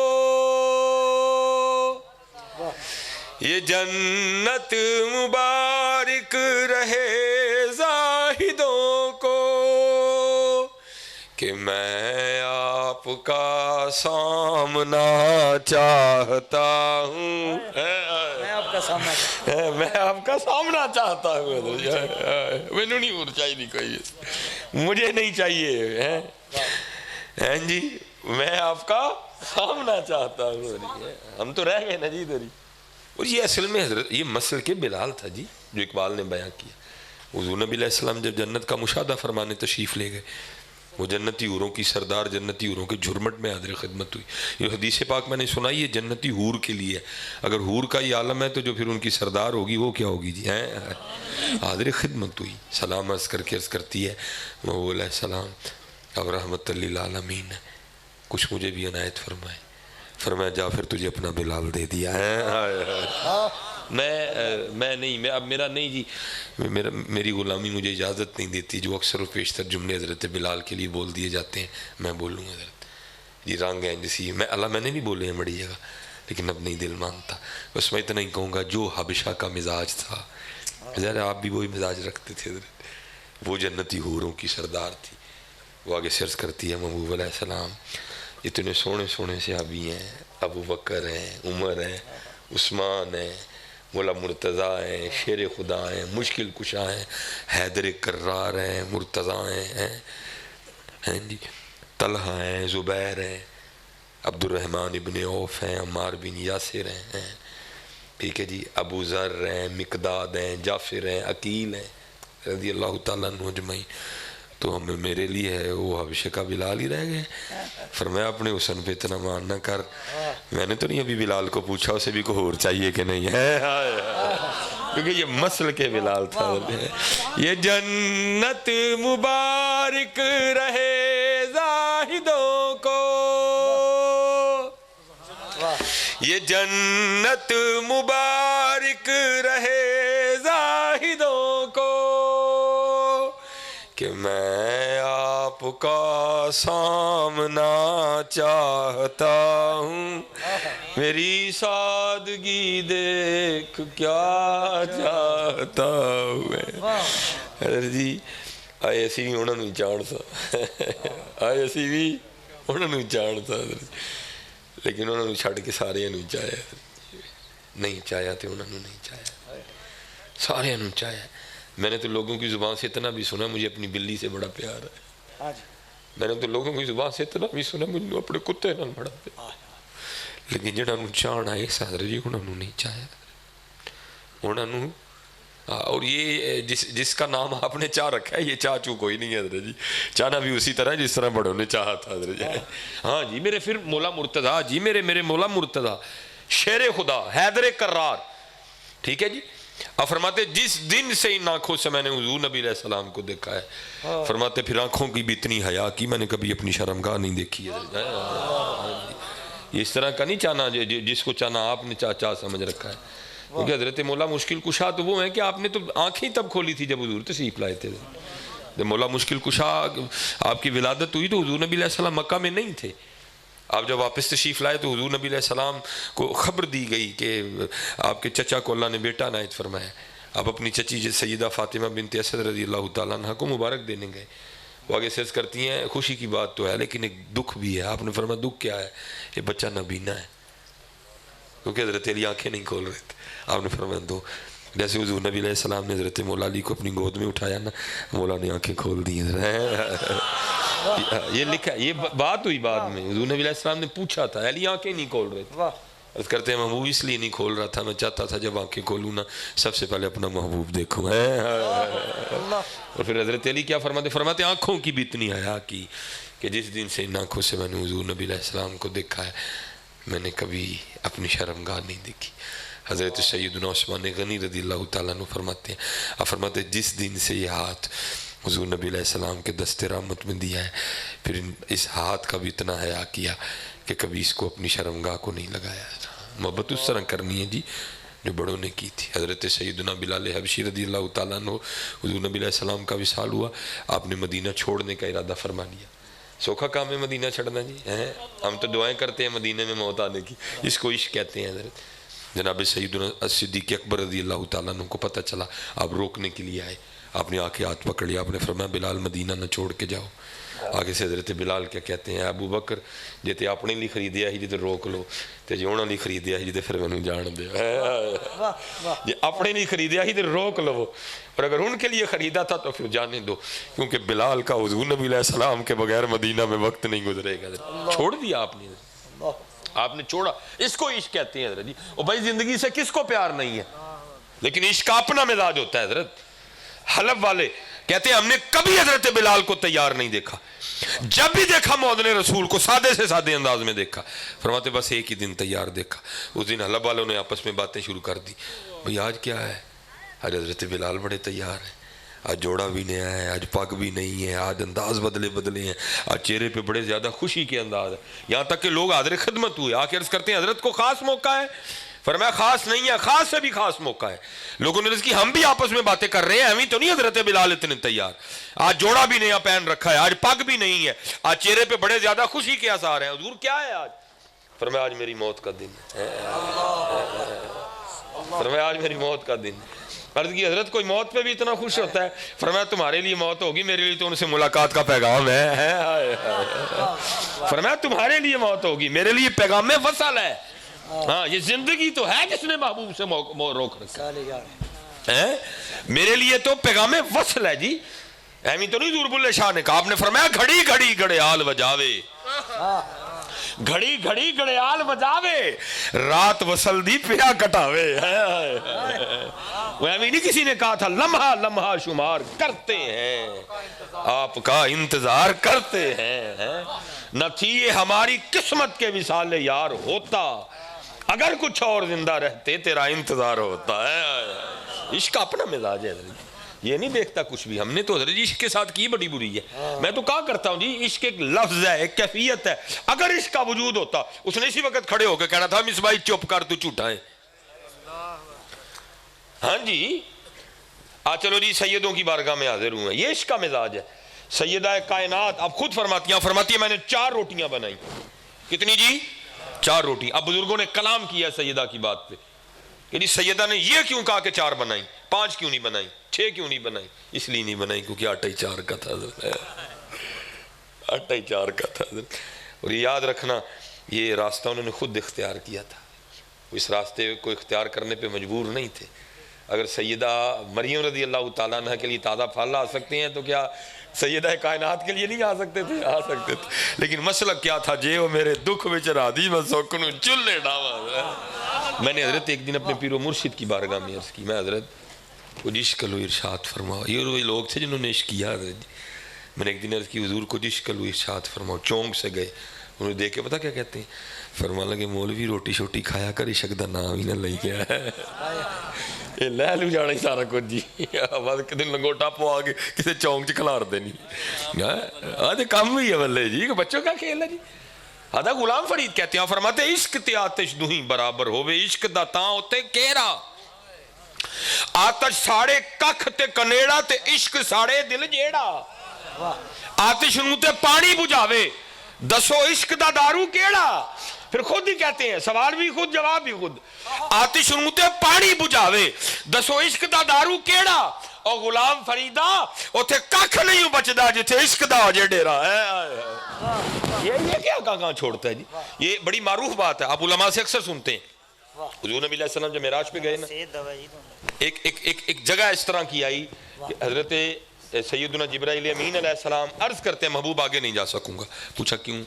Speaker 1: یہ جنت مبارک رہے زاہدوں کو, کہ میں آپ کا سامنا چاہتا ہوں. میں آپ کا سامنا چاہتا ہوں. میں نہیں اور چاہیے نہیں کوئی, مجھے نہیں چاہیے ہیں جی, میں آپ کا سامنا چاہتا ہوں. ہم تو رہ گئے نا جی ادھر ہی. اور یہ اصل میں حضرت یہ مسل کے بلال تھا جی جو اقبال نے بیان کیا. حضور نبی علیہ السلام جب جنت کا مشاہدہ فرمانے تشریف لے گئے, وہ جنتی حوروں کی سردار جنتی حوروں کے جھرمٹ میں حاضر خدمت ہوئی. یہ حدیث پاک میں نے سنائی, یہ جنتی حور کے لیے ہے. اگر حور کا یہ عالم ہے تو جو پھر ان کی سردار ہوگی وہ کیا ہوگی جی, حاضر خدمت ہوئی. سلام عرض کر کے عرض کرتی ہے محبوب علیہ السلام اب رحمت للعالمین ہے, کچھ مجھے بھی عنایت فرمائے. فرمایا جا پھر تجھے اپنا بلال دے دیا ہے. میں نہیں, اب میرا نہیں جی, میری غلامی مجھے اجازت نہیں دیتی. جو اکثر و پیشتر جملے حضرت بلال کے لیے بول دیے جاتے ہیں میں بولوں گا حضرت جی. رنگ ہے جیسی میں اللہ میں نے نہیں بولے ہیں بڑی جگہ, لیکن اب نہیں دل مانتا. بس میں اتنا ہی کہوں گا جو حبشہ کا مزاج تھا, ذرا آپ بھی وہی مزاج رکھتے تھے حضرت. وہ جنتی حوروں کی سردار تھی. وہ آگے سرچ کرتی ہے محبوب علیہ السلام اتنے سونے سونے صحابی ہیں, ابو بکر ہیں, عمر ہیں, عثمان ہیں, مولا مرتضیٰ ہیں, شیر خدا ہیں, مشکل کشا ہیں, حیدر کرار ہیں, مرتضیٰ ہیں جی, طلحہ ہیں, زبیر ہیں, عبد الرحمن ابن عوف ہیں, عمار بن یاسر ہیں, ٹھیک ہے جی, ابو ذر ہیں, مقداد ہیں, جعفر ہیں, عقیل ہیں رضی اللہ تعالیٰ عنہ اجمعین. تو ہمیں میرے لیے ہے وہ حبشہ کا بلال ہی رہ گئے. فرمایا اپنے حسن پہ اتنا مان نہ کر. میں نے تو نہیں ابھی بلال کو پوچھا اسے بھی کوئی اور چاہیے کہ نہیں ہے, کیونکہ یہ مسل کے بلال تھا. یہ جنت مبارک رہے زاہدوں کو, یہ جنت مبارک رہے زاہدوں کو, کہ میں آپ کا سامنا چاہتا ہوں, میری سادگی دیکھ کیا چاہتا ہوں. جی آئے اسی بھی انہوں نے جان سا, آئے اسی بھی انہوں نے چاہتا لیکن انہوں نے چھڑ کے سارے نو چاہیا نہیں چاہیا تو انہوں نے نہیں چاہیا سارے نو چاہیا میں نے تو لوگوں کی زبان سے اتنا بھی سنا مجھے اپنی بلی سے بڑا پیار ہے میں نے تو لوگوں کی زبان سے اتنا بھی سنا مجھے اپنے کتے نال بڑا پیار لیکن جنہوں نے چاہنا ہے حضرت جی انہوں نے نہیں چاہیا انہوں نے اور یہ جس کا نام آپ نے چاہ رکھا ہے یہ چاہ چو کوئی نہیں ہے حضرت جی چاہنا بھی اسی طرح جس طرح بڑوں نے چاہا تھا حضرت جی ہاں جی میرے پھر مولا مرتضیٰ جی میرے مولا مرتضیٰ شیر خدا حیدر کرار ٹھیک ہے جی اب فرماتے جس دن سے ان آنکھوں سے میں نے حضور نبی علیہ السلام کو دیکھا ہے فرماتے پھر آنکھوں کی بھی اتنی حیا کی میں نے کبھی اپنی شرمگاہ نہیں دیکھی ہے یہ اس طرح کا نہیں چاہنا جس کو چاہنا آپ نے چاہ سمجھ رکھا ہے کیونکہ حضرت مولا مشکل کشا تو وہ ہیں کہ آپ نے تو آنکھیں تب کھولی تھی جب حضور تشریف لائے تھے جب مولا مشکل کشا آپ کی ولادت ہوئی تو حضور نبی علیہ السلام مکہ میں نہیں تھے آپ جب واپس تشریف لائے تو حضور نبی علیہ السلام کو خبر دی گئی کہ آپ کے چچا کو اللہ نے بیٹا عنایت فرمایا آپ اپنی چچی سیدہ فاطمہ بنت اسد رضی اللہ تعالیٰ عنہ کو مبارک دینے گئے وہ آگے سے عرض کرتی ہیں خوشی کی بات تو ہے لیکن ایک دکھ بھی ہے آپ نے فرمایا دکھ کیا ہے یہ بچہ نابینا ہے کیونکہ حضرت علی آنکھیں نہیں کھول رہے تھے آپ نے فرمایا دو جیسے حضور نبی علیہ السلام نے حضرت مولا علی کو اپنی گود میں اٹھایا نا مولا نے آنکھیں کھول دی یہ لکھا یہ بات ہوئی بعد میں حضور نبی علیہ السلام نے پوچھا تھا علی آنکھیں نہیں کھول رہے تھے عرض کرتے ہیں محبوب اس لیے نہیں کھول رہا تھا میں چاہتا تھا جب آنکھیں کھولوں نا سب سے پہلے اپنا محبوب دیکھوں اور پھر حضرت علی کیا فرماتے آنکھوں کی بھی اتنی حیا کی کہ جس دن سے ان آنکھوں سے میں نے حضور نبی علیہ السلام کو دیکھا ہے میں نے کبھی اپنی شرمگاہ نہیں دیکھی حضرت سیدنا عثمان غنی رضی اللہ تعالیٰ عنہ فرماتے ہیں فرماتے جس دن سے یہ ہاتھ حضور نبی علیہ السلام کے دست رحمت میں دیا ہے پھر اس ہاتھ کا بھی اتنا حیا کیا کہ کبھی اس کو اپنی شرمگاہ کو نہیں لگایا محبت اس طرح کرنی ہے جی جو بڑوں نے کی تھی حضرت سیدنا بلال حبشی رضی اللہ تعالیٰ عنہ حضور نبی علیہ السلام کا وصال ہوا آپ نے مدینہ چھوڑنے کا ارادہ فرما لیا سوکھا کام ہے مدینہ چھڑنا جی ہم تو دعائیں کرتے ہیں مدینہ میں موت آنے کی اس کو عشق کہتے ہیں حضرت جناب سیدنا صدیق اکبر رضی اللہ تعالیٰ عنہ کو پتہ چلا آپ روکنے کے لیے آئے آپ نے آ کے ہاتھ پکڑ لیا آپ نے فرمایا بلال مدینہ نہ چھوڑ کے جاؤ آگے سے حضرت بلال کیا کہتے ہیں ابو بکر جی تے اپنے لیے خریدیا ہی جی تے روک لو تے جی انہوں نے خریدیا ہی جی تے پھر میں جان دے جی اپنے لیے خریدیا ہی تے روک لو اور اگر ان کے لیے خریدا تھا تو پھر جانے دو کیونکہ بلال کا حضور نبی علیہ السلام کے بغیر مدینہ میں وقت نہیں گزرے گا چھوڑ دیا آپ نے چھوڑا اس کو عشق کہتے ہیں حضرت جی اور بھائی زندگی سے کس کو پیار نہیں ہے لیکن عشق کا اپنا مزاج ہوتا ہے حضرت حلب والے کہتے ہیں ہم نے کبھی حضرت بلال کو تیار نہیں دیکھا جب بھی دیکھا موذن رسول کو سادے سے سادے انداز میں دیکھا فرماتے بس ایک ہی دن تیار دیکھا اس دن حلب والوں نے آپس میں باتیں شروع کر دی بھئی آج کیا ہے آج حضرت بلال بڑے تیار ہیں آج جوڑا بھی نیا ہے آج پگ بھی نہیں ہے آج انداز بدلے ہیں آج چہرے پہ بڑے زیادہ خوشی کے انداز ہے یہاں تک کہ لوگ حاضر خدمت ہوئے آ کے عرض کرتے ہیں حضرت کو خاص موقع ہے فرمایا خاص نہیں ہے خاص سے بھی خاص موقع ہے لوگوں نے عرض کی ہم بھی آپس میں باتیں کر رہے ہیں ہمیں تو نہیں حضرت بلال اتنے تیار آج جوڑا بھی نیا پہن رکھا ہے آج پگ بھی نہیں ہے آج چہرے پہ بڑے زیادہ خوشی کے آثار ہیں حضور کیا ہے آج فرمایا آج میری موت کا دن ہے فرمایا آج میری موت کا دن عرض کی حضرت کوئی موت پہ بھی اتنا خوش ہوتا ہے فرمایا تمہارے لیے موت ہوگی میرے لیے تو ان سے ملاقات کا پیغام ہے فرمایا تمہارے لیے موت ہوگی میرے لیے پیغام میں وصل ہے ہاں یہ زندگی تو ہے جس نے محبوب سے روک رکھا ہے میرے لیے تو پیغام وصل ہے جی ایمی تو نہیں حضور بلے شاہ نے کہا آپ نے فرمایا گھڑی گھڑی گھڑیال بجاوے گھڑی گھڑی گھڑیال بجاوے رات وصل دی پیا کٹاوے وہ ایمی نہیں کسی نے کہا تھا لمحہ لمحہ شمار کرتے ہیں آپ کا انتظار کرتے ہیں نہ تھی یہ ہماری قسمت کے وصال یار ہوتا اگر کچھ اور زندہ رہتے تیرا انتظار ہوتا ہے عشق کا اپنا مزاج ہے یہ نہیں دیکھتا کچھ بھی ہم نے تو حضرت عشق کے ساتھ کی بڑی بری ہے میں تو کہا کرتا ہوں جی عشق ایک لفظ ہے ایک کیفیت ہے اگر عشق کا وجود ہوتا اس نے اسی وقت کھڑے ہو کے کہنا تھا مصباح چپ کر تو جھوٹا ہے ہاں جی چلو جی سیدوں کی بارگاہ میں حاضر ہوں یہ عشق کا مزاج ہے سیدہ کائنات اب خود فرماتی ہیں میں نے 4 روٹیاں بنائی کتنی جی 4 روٹی اب بزرگوں نے کلام کیا سیدہ کی بات پہ کہ جی سیدہ نے یہ کیوں کہا کہ 4 بنائی 5 کیوں نہیں بنائی 6 کیوں نہیں بنائی اس لیے نہیں بنائی کیونکہ آٹا ہی 4 کا تھا آٹا ہی 4 کا تھا اور یہ یاد رکھنا یہ راستہ انہوں نے خود اختیار کیا تھا، اس راستے کو اختیار کرنے پہ مجبور نہیں تھے۔ اگر سیدہ مریم رضی اللہ تعالیٰ عنہ کے لیے تازہ پھل آ سکتے ہیں تو کیا سیدہ کائنات کے لیے نہیں آ سکتے تھے؟ آ سکتے تھے، لیکن مسئلہ کیا تھا؟ جے وہ میرے دکھ وچ راضی میں سوکنوں چلے ڈاواں۔ میں نے حضرت ایک دن اپنے پیر و مرشد کی بارگاہ میں عرض کی، میں حضرت کچھ عشق لو ارشاد فرماؤ۔ یہ وہی لوگ تھے جنہوں نے عشق کیا حضرت جی۔ میں نے ایک دن عرض کی حضور کو عشق لو ارشاد فرماؤ، چونک سے گئے، انہوں نے دیکھ کے پتہ کیا کہتے ہیں؟ فرمان لگے مولوی روٹی شوٹی کھایا کر عشق دا نام ہی نہ لئی گیا ہے، یہ لے لو جانا ہی سارا کچھ جی، بس کدن لنگوٹا پوا کے کسی چونک چ کھلار دینی، آج کام بھی ہے بلے جی، بچوں کا کھیل ہے جی۔ آدھا غلام فرید کہتے ہیں، فرماتے عشق تے آتش دوہیں برابر ہوئے، عشق دا تاں ہوتے کیرا، آتش ساڑے ککھ تے کنیڑا تے عشق ساڑے دل جیڑا، آتش نو تے پانی بجھاوے دسو عشق دا دارو کیڑا۔ پھر خود ہی کہتے ہیں، سوال بھی خود جواب بھی خود، آتش نو تے پانی بجھاوے دسو عشق دا دارو کیڑا، اور غلام فریدا اوتھے ککھ نہیں بچدا جتھے عشق دا ہو جے ڈیرا۔ یہ کیا کہاں چھوڑتا ہے جی؟ یہ بڑی معروف بات ہے، آپ علماء سے اکثر سنتے ہیں۔ حضور نبی علیہ السلام جب معراج پہ گئے نا، ایک جگہ اس طرح کی آئی کہ حضرت سیدنا جبرائیل امین علیہ السلام عرض کرتے ہیں محبوب آگے نہیں جا سکوں گا۔ پوچھا کیوں؟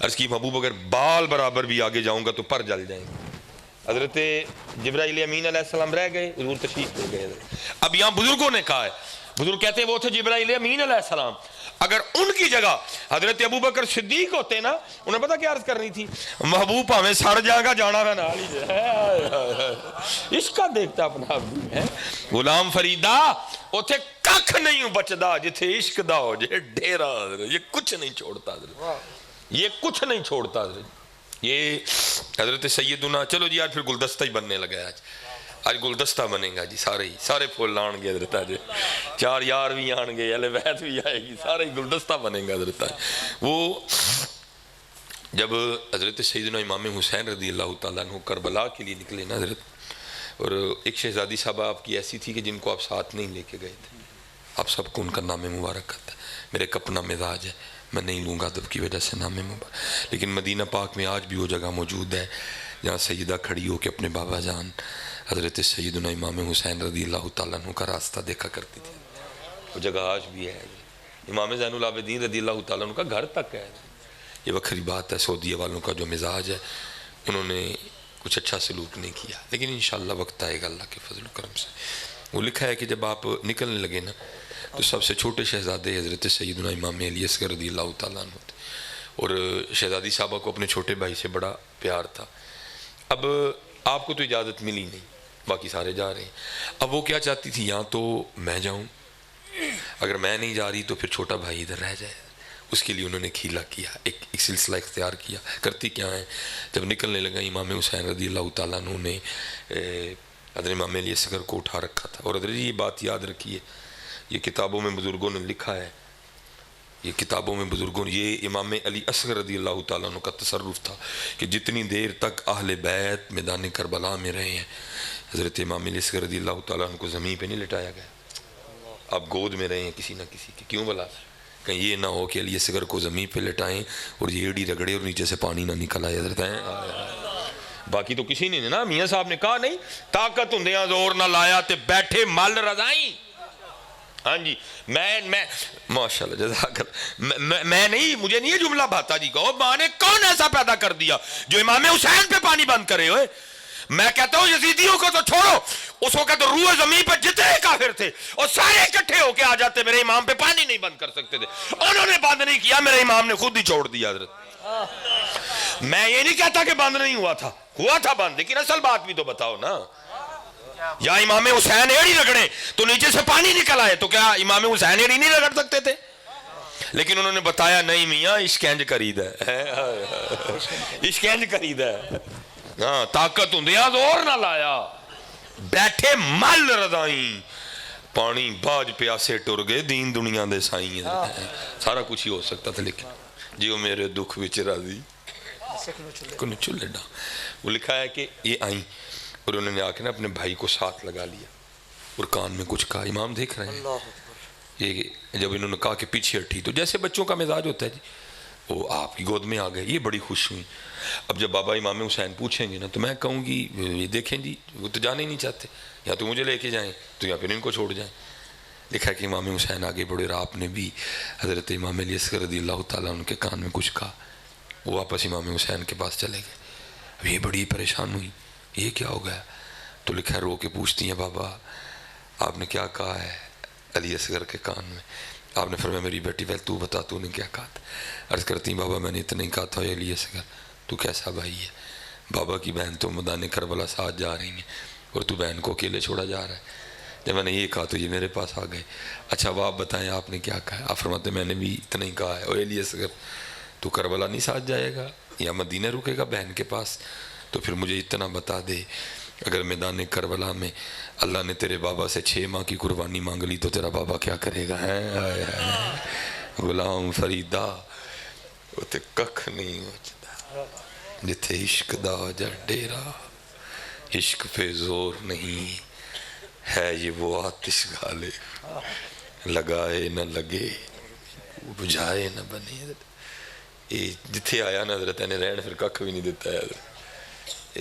Speaker 1: عرض کی محبوب اگر بال برابر بھی آگے جاؤں گا تو پر جل جائیں گے۔ حضرت جبرائیل امین علیہ السلام رہ گئے، حضور تشریف لے گئے۔ اب یہاں بزرگوں نے کہا ہے، بزرگ کہتے ہیں وہ تھے جبرائیل امین علیہ السلام، اگر ان کی جگہ حضرت ابوبکر صدیق ہوتے نا، انہیں پتہ کیا عرض کرنی تھی؟ محبوب پاویں سڑ جائے گا جانا میں نال ہی جائے۔ اس کا دیکھتا اپنا آدمی ہے۔ غلام فریدا اوتھے ککھ نہیں بچدا جتھے عشق دا ہو جے ڈیرا، یہ کچھ نہیں چھوڑتا حضرت، یہ کچھ نہیں چھوڑتا حضرت۔ یہ حضرت سیدنا، چلو جی آج پھر گلدستہ ہی بننے لگا ہے، آج گلدستہ بنے گا جی، سارے پھول آن گے حضرت، آج چار یار بھی آن گے، اہل بیت بھی آئے گی، سارے گلدستہ بنے گا حضرت۔ وہ جب حضرت سیدنا امام حسین رضی اللہ تعالیٰ عنہ کربلا کے لیے نکلے نا حضرت، اور ایک شہزادی صاحبہ آپ کی ایسی تھی کہ جن کو آپ ساتھ نہیں لے کے گئے تھے، آپ سب کو ان کا نام مبارک آتا ہے، میرے ایک اپنا مزاج ہے، میں نہیں لوں گا ادب کی وجہ سے نام مبارک، لیکن مدینہ پاک میں آج بھی وہ جگہ موجود ہے جہاں سیدہ کھڑی ہو کے اپنے بابا جان حضرت سیدنا امام حسین رضی اللہ تعالیٰ عنہ کا راستہ دیکھا کرتی تھی، وہ جگہ آج بھی ہے۔ امام زین العابدین رضی اللہ تعالیٰ عنہ کا گھر تک ہے۔ یہ وکھری بات ہے، سعودیہ والوں کا جو مزاج ہے، انہوں نے کچھ اچھا سلوک نہیں کیا، لیکن انشاءاللہ وقت آئے گا اللہ کے فضل و کرم سے۔ وہ لکھا ہے کہ جب آپ نکلنے لگے نا تو سب سے چھوٹے شہزادے حضرت سیدنا امام علی اصغر رضی اللہ تعالیٰ عنہ تھے، اور شہزادی صاحبہ کو اپنے چھوٹے بھائی سے بڑا پیار تھا۔ اب آپ کو تو اجازت ملی نہیں، باقی سارے جا رہے ہیں، اب وہ کیا چاہتی تھی؟ یہاں تو میں جاؤں، اگر میں نہیں جا رہی تو پھر چھوٹا بھائی ادھر رہ جائے، اس کے لیے انہوں نے کھیلا کیا، ایک سلسلہ اختیار کیا۔ کرتی کیا ہے؟ جب نکلنے لگا امام حسین رضی اللہ تعالیٰ عنہ نے حضرت امام علی اصغر کو اٹھا رکھا تھا، اور حضرت یہ بات یاد رکھیے، یہ کتابوں میں بزرگوں نے لکھا ہے، یہ کتابوں میں بزرگوں نے، یہ امام علی اصغر رضی اللہ تعالیٰ عنہ کا تصرف تھا کہ جتنی دیر تک اہل بیت میدان کربلا میں رہے ہیں، حضرت امام علی اصغر رضی اللہ تعالیٰ عنہ کو زمین پہ نہیں لٹایا گیا، آپ گود میں رہے ہیں کسی نہ کسی کے۔ کیوں بلا؟ کہیں یہ نہ ہو کہ علی اصغر کو زمین پہ لٹائیں اور یہ ایڑی رگڑے اور نیچے سے پانی نہ نکل آئے حضرت ہیں۔ باقی تو کسی نے نا، میاں صاحب نے کہا نہیں، طاقت ہندیاں زور نہ لایا تے بیٹھے مل رضائیں۔ ہاں جی، میں ماشاءاللہ جزاک اللہ، میں نہیں، مجھے نہیں یہ جملہ بھاتا جی کہو، ماں نے کون ایسا پیدا کر دیا جو امام حسین پہ پانی بند کرے ہوئے؟ میں کہتا ہوں یزیدیوں کو تو چھوڑو، اس وقت روح زمین پر جتنے کافر تھے اور سارے اکٹھے ہو کے آ جاتے، میرے امام پہ پانی نہیں بند کر سکتے تھے، انہوں نے بند نہیں کیا، میرے امام نے خود ہی چھوڑ دیا حضرت۔ میں یہ نہیں کہتا کہ بند نہیں ہوا تھا بند، لیکن اصل بات بھی تو بتاؤ نا، یا امام حسین ایڑی رگڑے تو نیچے سے پانی نکل آئے، تو کیا امام حسین ایڑی نہیں رگڑ سکتے تھے؟ لیکن انہوں نے بتایا نہیں میاں، عشق انج کرید ہے، عشق انج کرید ہے، ہاں، طاقت ہندیاں زور نہ لایا، بیٹھے مل رضائیں، پانی باج پیاسے ٹر گئے، دین دنیا دے سائیں، سارا کچھ ہی ہو سکتا تھا، لیکن جیو میرے دکھ وچ راضی کن چلے ڈا۔ وہ لکھا ہے کہ یہ آئیں اور انہوں نے آ کے نا اپنے بھائی کو ساتھ لگا لیا اور کان میں کچھ کہا، امام دیکھ رہے ہیں، یہ جب انہوں نے کہا کہ پیچھے ہٹی، تو جیسے بچوں کا مزاج ہوتا ہے جی، وہ آپ کی گود میں آ گئے، یہ بڑی خوش ہوئی۔ اب جب بابا امام حسین پوچھیں گے نا تو میں کہوں گی یہ دیکھیں جی وہ تو جانے ہی نہیں چاہتے، یا تو مجھے لے کے جائیں تو یا پھر ان کو چھوڑ جائیں۔ لکھا کہ امام حسین آگے بڑھے اور آپ نے بھی حضرت امام علی اصغر رضی اللہ تعالیٰ عنہ کے کان میں کچھ کہا، وہ واپس امام حسین کے پاس چلے گئے۔ اب یہ بڑی پریشان ہوئی، یہ کیا ہو گیا؟ تو لکھا رو کے پوچھتی ہیں بابا آپ نے کیا کہا ہے علی اصغر کے کان میں؟ آپ نے فرمایا میری بیٹی پہلے تو بتا تو نے کیا کہا تھا؟ عرض کرتی ہیں بابا میں نے اتنا ہی کہا تھا علی اصغر تو کیسا بھائی ہے، بابا کی بہن تو میدان کربلا ساتھ جا رہی ہیں اور تو بہن کو اکیلے چھوڑا جا رہا ہے۔ جب میں نے یہ کہا تو یہ میرے پاس آ گئے، اچھا اب آپ بتائیں آپ نے کیا کہا ہے؟ آپ فرماتے ہیں میں نے بھی اتنا ہی کہا ہے اور علی اصغر تو کربلا نہیں ساتھ جائے گا یا مدینہ رکے گا بہن کے پاس؟ تو پھر مجھے اتنا بتا دے اگر میدان کربلا میں اللہ نے تیرے بابا سے 6 ماہ کی قربانی مانگ لی تو تیرا بابا کیا کرے گا؟ غلام فریدا تے ککھ نہیں ہوتا جتھے عشق دا جا ڈیرا، عشق پہ زور نہیں ہے یہ وہ آتش گالے، لگائے نہ لگے بجھائے نہ بنے۔ یہ جتھے آیا نا حضرت نے رہن پھر ککھ بھی نہیں دیتا ہے حضرت،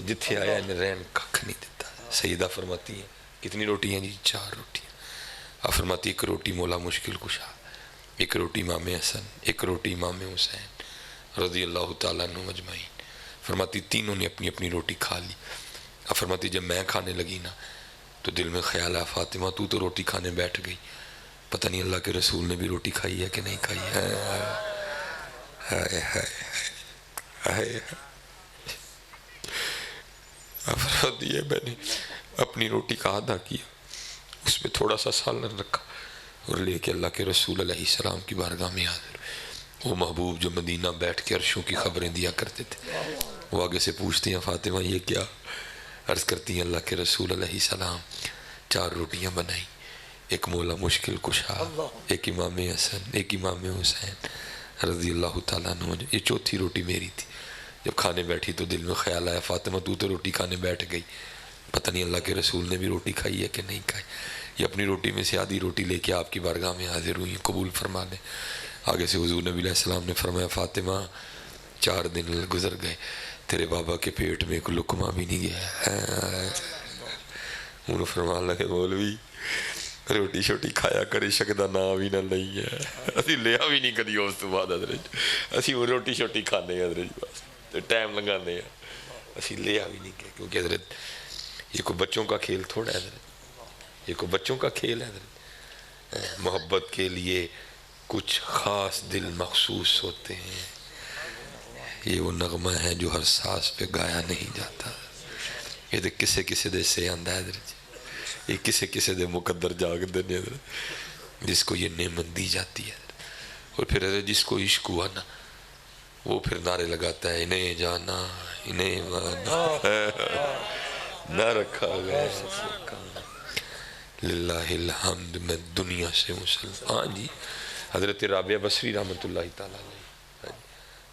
Speaker 1: جتھے آیا انہیں رہن ککھ نہیں دیتا۔ سیدہ فرماتی ہیں کتنی روٹی ہیں جی؟ 4 روٹیاں۔ آپ فرماتی ایک روٹی مولا مشکل کشا، ایک روٹی امام حسن، ایک روٹی امام حسین رضی اللہ تعالیٰ عنہ مجمعین۔ فرماتی تینوں نے اپنی اپنی روٹی کھا لی۔ آپ فرماتی جب میں کھانے لگی نا تو دل میں خیال ہے فاطمہ تو روٹی کھانے بیٹھ گئی، پتہ نہیں اللہ کے رسول نے بھی روٹی کھائی ہے کہ نہیں کھائی ہے۔ ہائے ہائے ہائے، فرماتی ہے میں نے اپنی روٹی کا آدھا کیا، اس میں تھوڑا سا سالن رکھا اور لے کے اللہ کے رسول علیہ السلام کی بارگاہ میں حاضر۔ وہ محبوب جو مدینہ بیٹھ کے عرشوں کی خبریں دیا کرتے تھے، وہ آگے سے پوچھتی ہیں فاطمہ یہ کیا؟ عرض کرتی ہیں اللہ کے رسول علیہ السلام 4 روٹیاں بنائیں، ایک مولا مشکل کشا، ایک امام حسن، ایک امام حسین رضی اللہ تعالیٰ عنہ۔ یہ 4تھی روٹی میری تھی۔ جب کھانے بیٹھی تو دل میں خیال آیا فاطمہ تو روٹی کھانے بیٹھ گئی، پتہ نہیں اللہ کے رسول نے بھی روٹی کھائی ہے کہ نہیں کھائی۔ یہ اپنی روٹی میں سے آدھی روٹی لے کے آپ کی بارگاہ میں حاضر ہوئی، قبول فرما لیں۔ آگے سے حضور نبی علیہ السلام نے فرمایا فاطمہ 4 دن گزر گئے تیرے بابا کے پیٹ میں ایک لقمہ بھی نہیں گیا۔ انہوں فرمان لگے مولوی روٹی شوٹی کھایا کرے شکدہ نام بھی نہ لئی ہے، اسی لیا بھی نہیں کدی اس تو بعد حضرت، اسی وہ روٹی شوٹی کھانے ہیں حضرت بس ٹائم لگانے ہیں، اسی لیا بھی نہیں کہ کیونکہ حضرت یہ کوئی بچوں کا کھیل تھوڑا ہے حضرت، یہ کوئی بچوں کا کھیل ہے حضرت۔ محبت کے لیے کچھ خاص دل مخصوص ہوتے ہیں، یہ وہ نغمہ ہے جو ہر ساز پہ گایا نہیں جاتا، یہ تو کسے کسے دے سے آندہ ہے حضرت، یہ کسے کسے دے مقدر جاگ دینے حضرت، جس کو یہ نعمت دی جاتی ہے حضرت۔ اور پھر حضرت جس کو عشق ہوا نا وہ پھر نعرے لگاتا ہے انہیں جانا انہیں مانا نہ رکھا گیا للہ الحمد میں دنیا سے مسلم۔ ہاں جی حضرت رابعہ بصری رحمۃ اللہ تعالیٰ علیہ،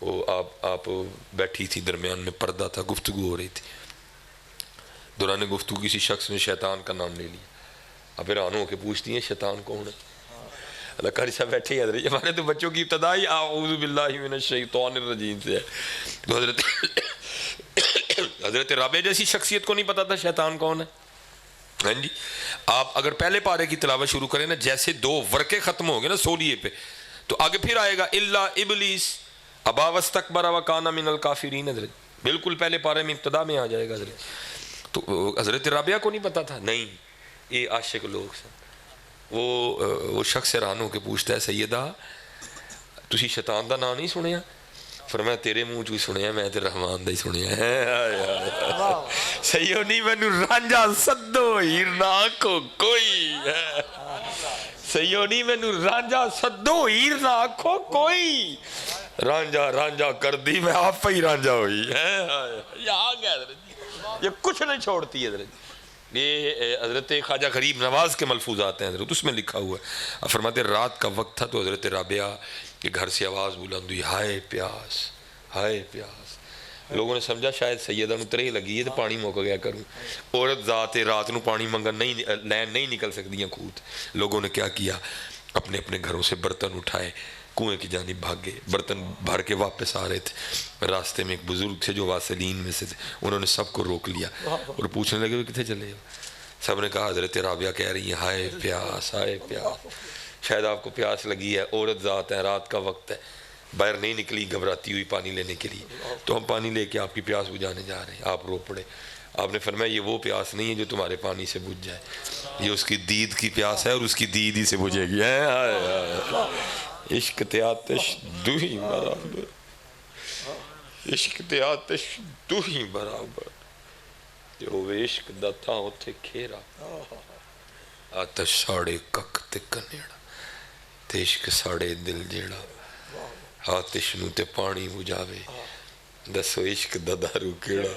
Speaker 1: وہ آپ بیٹھی تھی، درمیان میں پردہ تھا، گفتگو ہو رہی تھی، دوران گفتگو کسی شخص نے شیطان کا نام لے لیا، اب حیران ہو کے پوچھتی ہیں شیطان کون ہے؟ اللہ قاری صاحب بیٹھے ہی حضرت، ہمارے تو بچوں کی ابتدائی اعوذ باللہ من الشیطان الرجیم سے ہے، تو حضرت رابعہ جیسی شخصیت کو نہیں پتا تھا شیطان کون ہے۔ ہاں جی آپ اگر پہلے پارے کی تلاوت شروع کریں نا، جیسے 2 ورقے ختم ہو گئے نا سولیے پہ، تو آگے پھر آئے گا الا ابلیس ابا واستکبر وکان من الکافرین، حضرت بالکل پہلے پارے میں ابتدا میں آ جائے گا حضرت۔ تو حضرت رابعہ کو نہیں پتا تھا، نہیں یہ عاشق لوگ سن۔ وہ شخص حیران ہو کے پوچھتا ہے سیدہ تسی شیطان دا نام نہیں سنیا؟ فرمایا تیرے منہ چوی سنیا، میں تے رحمان دا ہی سنیا ہے۔ سیو نہیں مینو رانجا سدو ہیرنا آنکھو کوئی، سیو نہیں مینو رانجا سدو ہیرنا آنکھو کوئی، رانجا رانجا کر دی میں آپ ہی رانجا ہوئی۔ یہ آ گیا حضرت، یہ کچھ نہیں چھوڑتی ہے حضرت۔ یہ حضرت خواجہ غریب نواز کے ملفوظات ہیں حضرت، اس میں لکھا ہوا ہے، فرماتے رات کا وقت تھا تو حضرت رابعہ کہ گھر سے آواز بلند ہوئی ہائے پیاس ہائے پیاس۔ لوگوں نے سمجھا شاید سیدہ نو ترے لگی ہے تو پانی موقع گیا کروں، عورت ذات رات نو پانی منگن لین نہیں نکل سکتی ہیں کھوت۔ لوگوں نے کیا کیا، اپنے اپنے گھروں سے برتن اٹھائے، کنویں کی جانب بھاگے، برتن بھر کے واپس آ رہے تھے، راستے میں ایک بزرگ تھے جو واسلین میں سے تھے، انہوں نے سب کو روک لیا اور پوچھنے لگے وہ کتنے چلے ہو؟ سب نے کہا حضرت رابعہ کہہ رہی ہیں ہائے پیاس ہائے پیاس، شاید آپ کو پیاس لگی ہے، عورت ذات ہے، رات کا وقت ہے، باہر نہیں نکلی گھبراتی ہوئی پانی لینے کے لیے، تو ہم پانی لے کے آپ کی پیاس بجھانے جا رہے ہیں۔ آپ رو پڑے، آپ نے فرمایا یہ وہ پیاس نہیں ہے جو تمہارے پانی سے بجھ جائے، یہ اس کی دید کی پیاس ہے اور اس کی دید ہی سے بجھے گی۔ عشق تے آتش دو ہی برابر، عشق تے آتش دو ہی برابر، جو عشق دا تھا اتھے کھیرا، آتش ساڑے کک تے کنیڑا، تے عشق ساڑے دل جیڑا، آتش نو تے پانی بجھاوے، دسو عشق دا دارو کیڑا،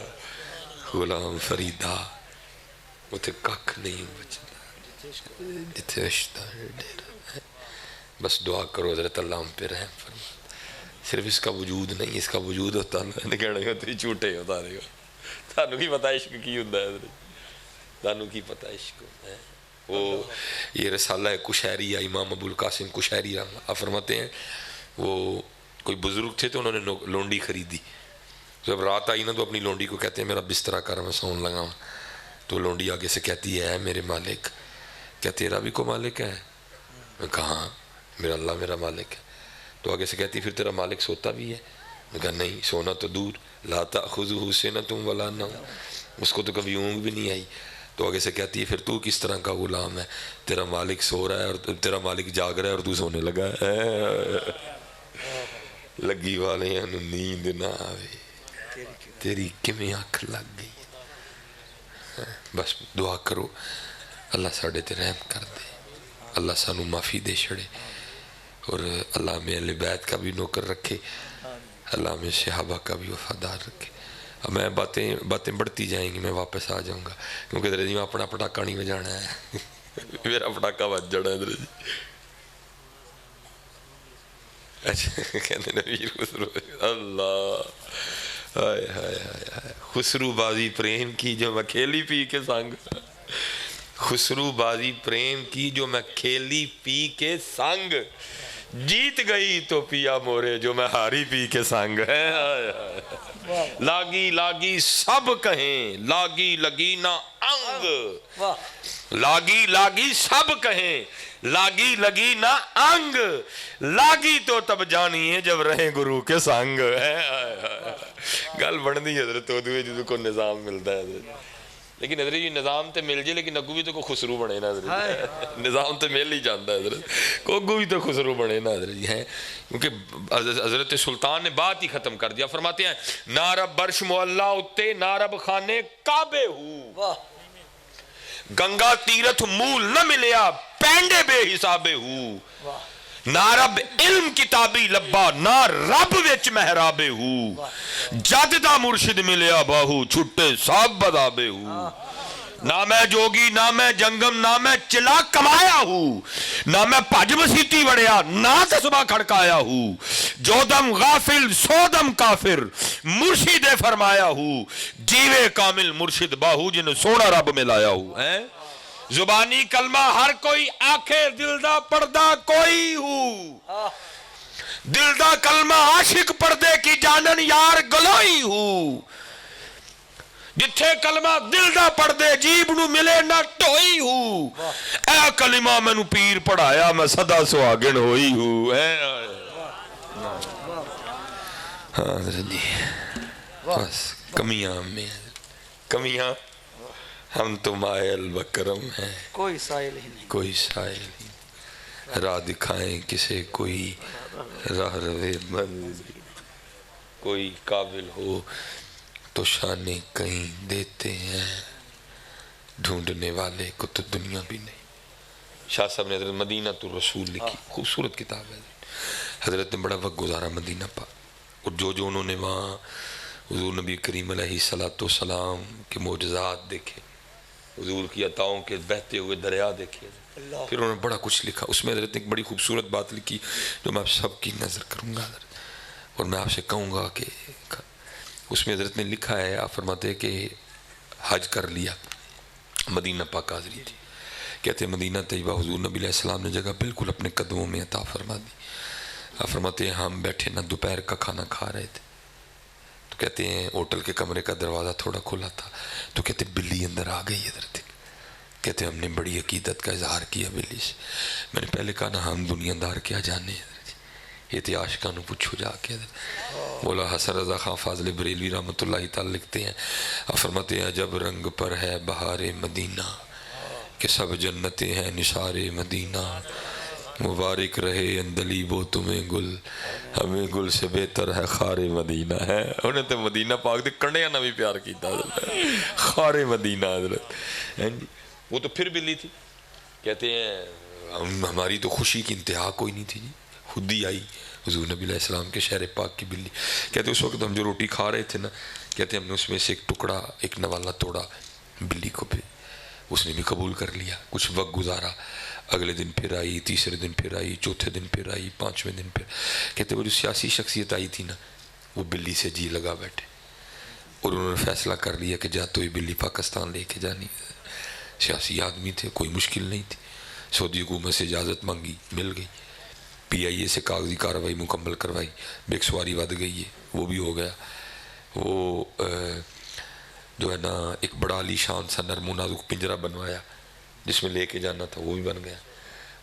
Speaker 1: غلام فریدہ اتھے کک نہیں بچتا، اتھے عشق دا ڈیرا۔ بس دعا کرو حضرت اللہ ہم پہ رحم فرما، صرف اس کا وجود نہیں، اس کا وجود ہوتا ہے کہنے گا تو جھوٹے ہوتا رہے گا، تانوں کی پتہ عشق کی ہوتا ہے حضرت، تانوں کی پتہ عشق ہوتا ہے۔ وہ یہ رسالہ کشیری امام ابو القاسم کشیری آپ فرماتے ہیں، وہ کوئی بزرگ تھے تو انہوں نے لونڈی خریدی، جب رات آئی نا تو اپنی لونڈی کو کہتے ہیں میرا بسترا کر میں سون لگا ہوں، تو لونڈی آگے سے کہتی ہے میرے مالک، کیا تیرا بھی کو مالک ہے؟ میں کہا میرا اللہ میرا مالک ہے، تو آگے سے کہتی پھر تیرا مالک سوتا بھی ہے؟ میں کہا نہیں، سونا تو دور، لا تأخذہ سنۃ ولا نوم، اس کو تو کبھی اونگ بھی نہیں آئی، تو آگے سے کہتی ہے پھر تو کس طرح کا غلام ہے، تیرا مالک سو رہا ہے اور تیرا مالک جاگ رہا ہے اور تو سونے لگا ہے، لگی والے ہیں نیند نہ آوے تیری کمیں آنکھ لگ گئی۔ بس دعا کرو اللہ ساڑھے تے رحم کر دے، اللہ سانو معافی دے چھڑے، اور اللہ میں اہل بیت کا بھی نوکر رکھے، اللہ میں صحابہ کا بھی وفادار رکھے۔ اب میں باتیں بڑھتی جائیں گی، میں واپس آ جاؤں گا کیونکہ ادھر جی میں اپنا پٹاکا نہیں بجانا ہے، میرا پٹاکا بج جانا ہے ادھر جی۔ اچھا کہتے نبی خسرو، اللہ ہائے ہائے ہائے، خسرو بازی پریم کی جو میں کھیلی پی کے سنگ، خسرو بازی پریم کی جو میں کھیلی پی کے سنگ، جیت گئی تو پیا مورے جو میں ہاری پی کے سنگ ہے، لاگی لاگی سب کہیں لاگی لگی نہ انگ، لاگی لاگی سب کہیں لاگی لگی نہ انگ، لاگی تو تب جانی ہے جب رہیں گرو کے سنگ ہے۔ گل بڑھنی حضرت تو دوئے جدو کو نظام ملتا ہے حضرت، لیکن حضرت یہ نظام تے مل جائے لیکن اگو بھی تو کوئی خسرو بنے نا حضرت، نظام تے مل ہی جانتا ہے حضرت، کو اگو بھی تو خسرو بنے نا حضرت جی ہیں، کیونکہ حضرت سلطان نے بات ہی ختم کر دیا، فرماتے ہیں نارب برش معلہ اتے نارب خانے کعبے ہو، گنگا تیرتھ مول نہ ملیا پینڈے بے حسابے ہو، نارب علم کتابی لبا نہ رب وچ محرابے ہو، جد دا مرشد ملیا باہو چھٹے سب بدابے ہو، نہ میں جوگی نہ میں جنگم نہ میں چلا کمایا ہوں، نہ میں پج مسیتی وڑیا نہ تسبہ کھڑکایا ہوں، جو دم غافل سو دم کافر مرشد فرمایا ہوں، جیوے کامل مرشد باہو جن سونا رب ملایا ہوں، زبانی کلمہ ہر کوئی آنکھیں دل دا پردہ کوئی ہو، دل دا کلمہ عاشق پردے کی جانن یار گلوئی ہو، جتھے کلمہ دل دا پردے جیب نو ملے نہ ٹوئی ہو، اے کلمہ میں نو پیر پڑھایا میں صدا سواگن ہوئی ہو، ہاں جی بس کمیاں میں کمیاں ہم تو مائل بکرم ہیں،
Speaker 2: کوئی سائل ہی نہیں،
Speaker 1: کوئی سائل نہیں، راہ دکھائیں کسے کوئی راہ روے منزل، کوئی قابل ہو تو شانے کہیں دیتے ہیں، ڈھونڈنے والے کو تو دنیا بھی نہیں۔ شاہ صاحب نے حضرت مدینہ تو رسول لکھی، خوبصورت کتاب ہے، حضرت نے بڑا وقت گزارا مدینہ پاک، اور جو انہوں نے وہاں حضور نبی کریم علیہ السلام کے معجزات دیکھے، حضور کی عطاؤں کے بہتے ہوئے دریا دیکھے، پھر انہوں نے بڑا کچھ لکھا، اس میں حضرت نے ایک بڑی خوبصورت بات لکھی جو میں آپ سب کی نظر کروں گا اور میں آپ سے کہوں گا کہ اس میں حضرت نے لکھا ہے، آپ فرماتے ہیں کہ حج کر لیا، مدینہ پاک حاضری تھی، کہتے ہیں مدینہ طیبہ حضور نبی علیہ السلام نے جگہ بالکل اپنے قدموں میں عطا فرما دی، آپ فرماتے ہیں ہم بیٹھے نہ دوپہر کا کھانا کھا رہے تھے، تو کہتے ہیں ہوٹل کے کمرے کا دروازہ تھوڑا کھلا تھا، تو کہتے بلی اندر آ گئی ادھر تک. کہتے ہم نے بڑی عقیدت کا اظہار کیا بلی سے. میں نے پہلے کہا نا ہم دنیا دار کیا جانے ہیں، یہ تھے عاشقانو پوچھو جا کے. مولا حسن رضا خان فاضل بریلوی رحمۃ اللہ تعالی لکھتے ہیں، فرماتے ہیں جب رنگ پر ہے بہار مدینہ کہ سب جنتیں ہیں نثار مدینہ، مبارک رہے اندلیب و تمہیں گل، ہمیں گل سے بہتر ہے خار مدینہ. ہے انہیں تو مدینہ پاک دے کنڈیاں نہ بھی پیار کیتا خار مدینہ حضرت. وہ تو پھر بلی تھی. کہتے ہیں ہماری تو خوشی کی انتہا کوئی نہیں تھی جی، خود ہی آئی حضور نبی علیہ السلام کے شہر پاک کی بلی. کہتے اس وقت ہم جو روٹی کھا رہے تھے نا، کہتے ہم نے اس میں سے ایک ٹکڑا ایک نوالا توڑا بلی کو، بھی اس نے بھی قبول کر لیا. کچھ وقت گزارا، اگلے دن پھر آئی، تیسرے دن پھر آئی، چوتھے دن پھر آئی، پانچویں دن پھر. کہتے وہ جو سیاسی شخصیت آئی تھی نا، وہ بلی سے جی لگا بیٹھے، اور انہوں نے فیصلہ کر لیا کہ جا تو یہ بلی پاکستان لے کے جانی. سیاسی آدمی تھے، کوئی مشکل نہیں تھی. سعودی حکومت سے اجازت مانگی، مل گئی. پی آئی اے سے کاغذی کارروائی مکمل کروائی، بیک سواری ود گئی ہے، وہ بھی ہو گیا. وہ جو ہے نا ایک بڑا علی شان سا نرم و نازک پنجرہ بنوایا جس میں لے کے جانا تھا، وہ بھی بن گیا.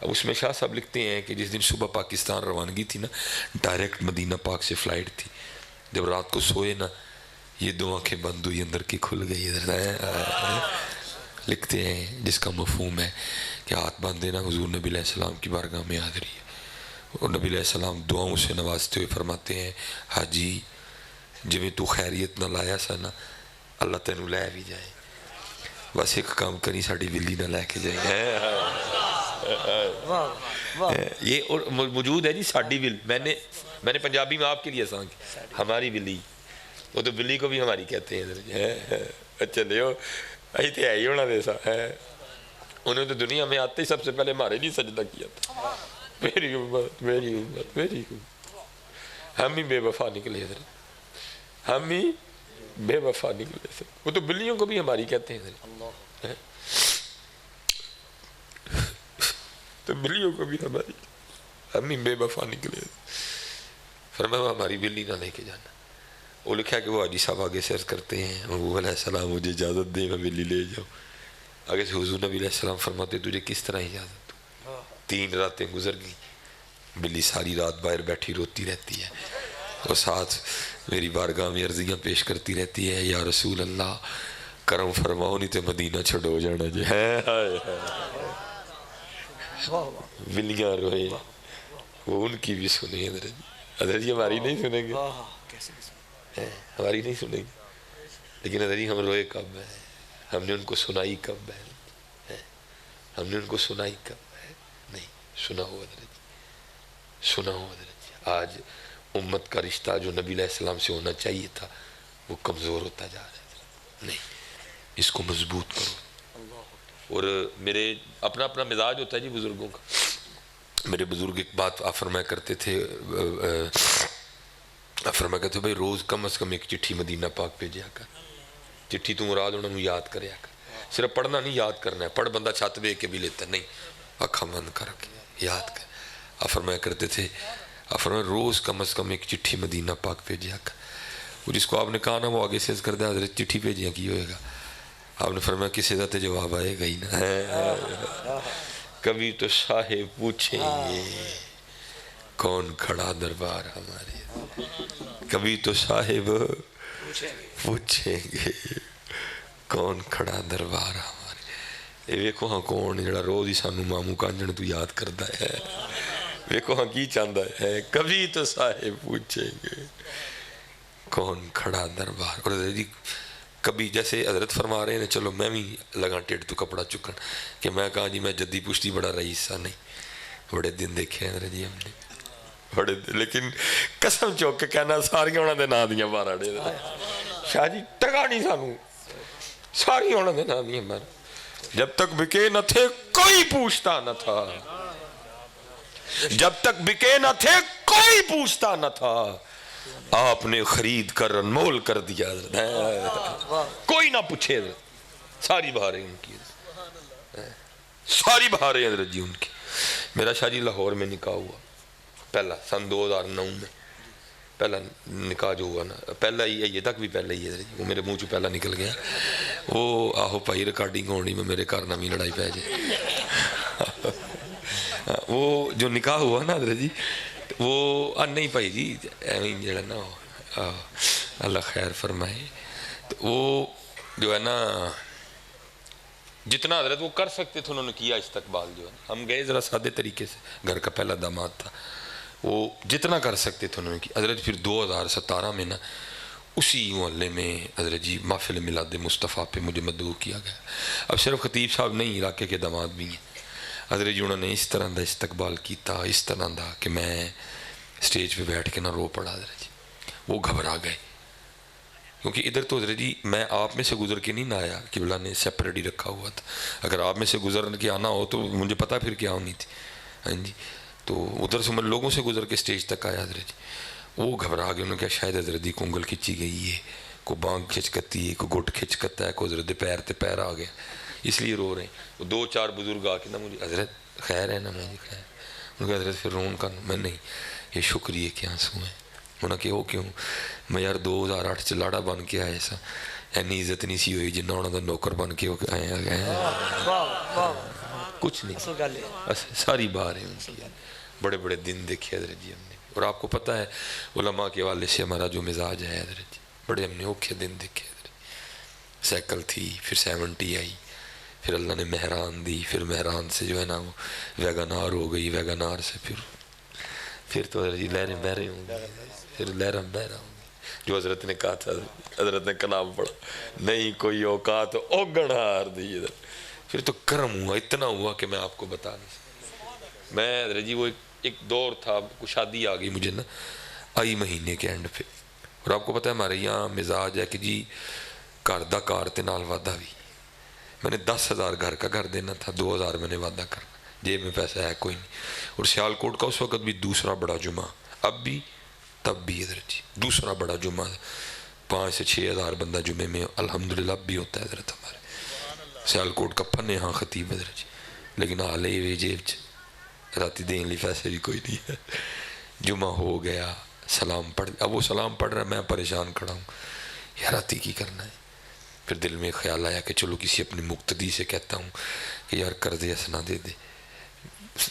Speaker 1: اب اس میں شاہ صاحب لکھتے ہیں کہ جس دن صبح پاکستان روانگی تھی نا، ڈائریکٹ مدینہ پاک سے فلائٹ تھی. جب رات کو سوئے نا، یہ دو آنکھیں بند ہوئی، اندر کی کھل گئی. لکھتے ہیں جس کا مفہوم ہے کہ ہاتھ باندھ دینا حضور نبی علیہ السلام کی بارگاہ میں حاضری ہے. اور نبی علیہ السلام دعاؤں سے نوازتے ہوئے فرماتے ہیں، حاجی جویں تو خیریت نہ لایا سا نا، اللہ تینوں لے بھی جائے. بس ایک کام کری ساڑی بلی نہ لے کے جائیں. یہ موجود ہے جی ساڑی بل. میں نے پنجابی میں آپ کے لیے آسان کی ہماری بلی، وہ تو بلی کو بھی ہماری کہتے ہیں. اچھا دیو ایسی تو ہے ہی ہونا دے سا. انہوں نے تو دنیا میں آتے ہی سب سے پہلے ہمارے نہیں سجدہ کیا تھا. میری امت میری امت میری امت. ہم ہی بے وفا نکلے حضرت، ہم ہی بے وفا نکلے سر. وہ تو بلیوں کو بھی ہماری کہتے ہیں حضرت، تو بلیوں کو بھی ہماری، ہم ہی بے وفا نکلے. فرمایا ہماری بلی نہ لے کے جانا. وہ لکھا کہ وہ حاجی صاحب آگے سے عرض کرتے ہیں محبوب علیہ السلام مجھے اجازت دے میں بلی لے جاؤں. آگے سے حضور نبی علیہ السلام فرماتے تجھے کس طرح اجازت دوں. 3 راتیں گزر گئی، بلی ساری رات باہر بیٹھی روتی رہتی ہے، اور ساتھ میری بارگاہ میں عرضیاں پیش کرتی رہتی ہے، یا رسول اللہ کرم فرماؤ نہیں تو مدینہ چھڑو جانا جی. بلیاں روئے، وہ ان کی بھی سنیں حضرت جی، ہماری نہیں سنیں گے، ہماری نہیں سنیں گے. لیکن حضرت جی ہم روئے کب ہے، ہم نے ان کو سنائی کب ہے، ہم نے ان کو سنائی کب ہے. نہیں سنا ہو حضرت جی، سنا ہو حضرت جی. آج امت کا رشتہ جو نبی علیہ السلام سے ہونا چاہیے تھا وہ کمزور ہوتا جا رہا ہے. نہیں، اس کو مضبوط کرو. اور میرے اپنا اپنا مزاج ہوتا ہے جی بزرگوں کا. میرے بزرگ ایک بات فرمایا کرتے تھے، فرمایا کرتے بھائی روز کم از کم ایک چٹھی مدینہ پاک بھیجیا کر. چٹھی تو مراد انہوں نے یاد کریا کر. صرف پڑھنا نہیں، یاد کرنا ہے. پڑھ بندہ چھت بے کے بھی لیتا نہیں، آنکھاں بند کر کے یاد کر. آپ فرمایا کرتے تھے، آپ فرمایا روز کم از کم ایک چٹھی مدینہ پاک بھیجیا کر. اور جس کو آپ نے کہا نا وہ آگے سے عرض کر دیا حضرت چٹھی بھیجیا کی ہوئے گا. آپ نے فرمایا کسی دا تے جواب آئے گا ہی نا. کبھی تو صاحب پوچھیں گے کون کھڑا دربار ہمارے، کبھی تو صاحب پوچھیں گے کون کھڑا دربار ہمارے. یہ ویکھو ہاں کون جڑا روز ہی سانو مامو کانجن تو یاد کرتا ہے. ویکھو ہاں کی چاہتا ہے، کبھی تو صاحب پوچھیں گے کون کھڑا دربار. اور کبھی جیسے حضرت فرما رہے ہیں چلو میں بھی لگا ٹیڑھ تو کپڑا چکن کہ میں کہا جی میں جدی پشتی بڑا رئیس سا. نہیں، بڑے دن دیکھے ہیں حضرت جی ہم نے، بڑے دن. لیکن قسم چوک کے کہنا ساری انہوں نے نا دیاں بارہ ڈے شاہ جی ٹکا نہیں سانو، ساری انہوں نے نا دیاں بارہ. جب تک بکے نہ تھے کوئی پوچھتا نہ تھا، جب تک بکے نہ تھے کوئی پوچھتا نہ تھا، آپ نے خرید کر انمول کر دیا. کوئی نہ پوچھے، ساری بہاریں ان کی، ساری بہاریں حضرت جی ان کی. میرا شاہ جی لاہور میں نکاح ہوا، پہلا سن 2009 میں پہلا نکاح جو ہوا نا، پہلا ہی ہے، یہ تک بھی پہلا ہی ہے، وہ میرے منہ چ پہلا نکل گیا وہ آہو بھائی ریکارڈنگ ہونی میں میرے گھر نویں لڑائی پی جائے وہ جو نکاح ہوا نا حضرت جی وہ نہیں بھائی جی ایویں جڑا نا اللہ خیر فرمائے، تو وہ جو ہے نا جتنا حضرت وہ کر سکتے تھے انہوں نے کیا استقبال جو ہے، ہم گئے ذرا سادے طریقے سے، گھر کا پہلا داماد تھا، وہ جتنا کر سکتے تھے انہوں نے کیا حضرت۔ پھر 2017 میں نا اسی محلے میں حضرت جی محفل میلاد مصطفیٰ پہ مجھے مدعو کیا گیا۔ اب صرف خطیب صاحب نہیں، علاقے کے داماد بھی ہیں حضرت جی، انہوں نے اس طرح دا استقبال کیتا، اس طرح دا کہ میں سٹیج پہ بیٹھ کے نہ رو پڑا حضرت جی، وہ گھبرا گئے، کیونکہ ادھر تو حضرت جی میں آپ میں سے گزر کے نہیں نہ آیا، قبلہ نے سیپریٹ ہی رکھا ہوا تھا، اگر آپ میں سے گزر کے آنا ہو تو مجھے پتہ پھر کیا ہونی تھی، ہاں جی، تو ادھر سے میں لوگوں سے گزر کے سٹیج تک آیا حضرت جی، وہ گھبرا گئے، انہوں نے کہا شاید حضرت جی کو انگل کھچی گئی ہے، کوئی بانگ کھچ کتی ہے، کوئی گٹ کھچ کتا ہے، کوئی حضرت پیر تے پیر آ گیا اس لیے رو رہے ہیں۔ وہ 2-4 بزرگ آ کے نا مجھے حضرت خیر ہے نا، میں جی خیر، انہوں نے کہا حضرت پھر رون کا میں نہیں، یہ شکریہ کے آنسو ہیں۔ انہوں نے کہا وہ کیوں؟ میں یار 2008 چ لاڑا بن کے آئے سا، اینی عزت نہیں سی ہوئی جنہ انہوں نے نوکر بن کے آئے کچھ نہیں، ساری بار ہے ان کی، بڑے بڑے دن دیکھے حضرت جی ہم نے، اور آپ کو پتہ ہے علماء کے حوالے سے ہمارا جو مزاج ہے حضرت جی، بڑے ہم نے اوکھے دن دیکھے حضرت۔ سائیکل تھی، پھر 70 آئی، پھر اللہ نے مہران دی، پھر مہران سے جو ہے نا وہ ویگنار ہو گئی، ویگنار سے پھر تو حضرت جی لہریں بہ رہی ہوں گی، پھر لہریں بہ رہا ہوں گی، جو حضرت نے کہا تھا، حضرت نے کلام پڑھا، نہیں کوئی اوقات اوگنار دی ادھر، پھر تو کرم ہوا، اتنا ہوا کہ میں آپ کو بتا نہیں سکتا۔ میں حضرت جی وہ ایک دور تھا، شادی آ گئی مجھے نا آئی مہینے کے اینڈ پہ، اور آپ کو پتہ ہے ہمارے یہاں مزاج ہے کہ جی گھر دا کار تے نال وعدہ بھی، میں نے 10,000 گھر کا گھر دینا تھا، 2,000 میں نے وعدہ کرنا، جیب میں پیسہ ہے کوئی نہیں، اور سیالکوٹ کا اس وقت بھی دوسرا بڑا جمعہ، اب بھی تب بھی حضرت جی دوسرا بڑا جمعہ، 5 سے 6,000 بندہ جمعے میں الحمدللہ اب بھی ہوتا ہے حضرت ہمارے سیالکوٹ کا پنے ہاں خطیب حضرت جی، لیکن حالے ہی جیب چ راتی دین لی پیسے بھی کوئی نہیں ہے۔ جمعہ ہو گیا، سلام پڑھ، اب وہ سلام پڑھ رہا ہے، میں پریشان کھڑا ہوں یا راتی کی کرنا ہے۔ پھر دل میں خیال آیا کہ چلو کسی اپنی مقتدی سے کہتا ہوں کہ یار قرضے اسنا دے دے،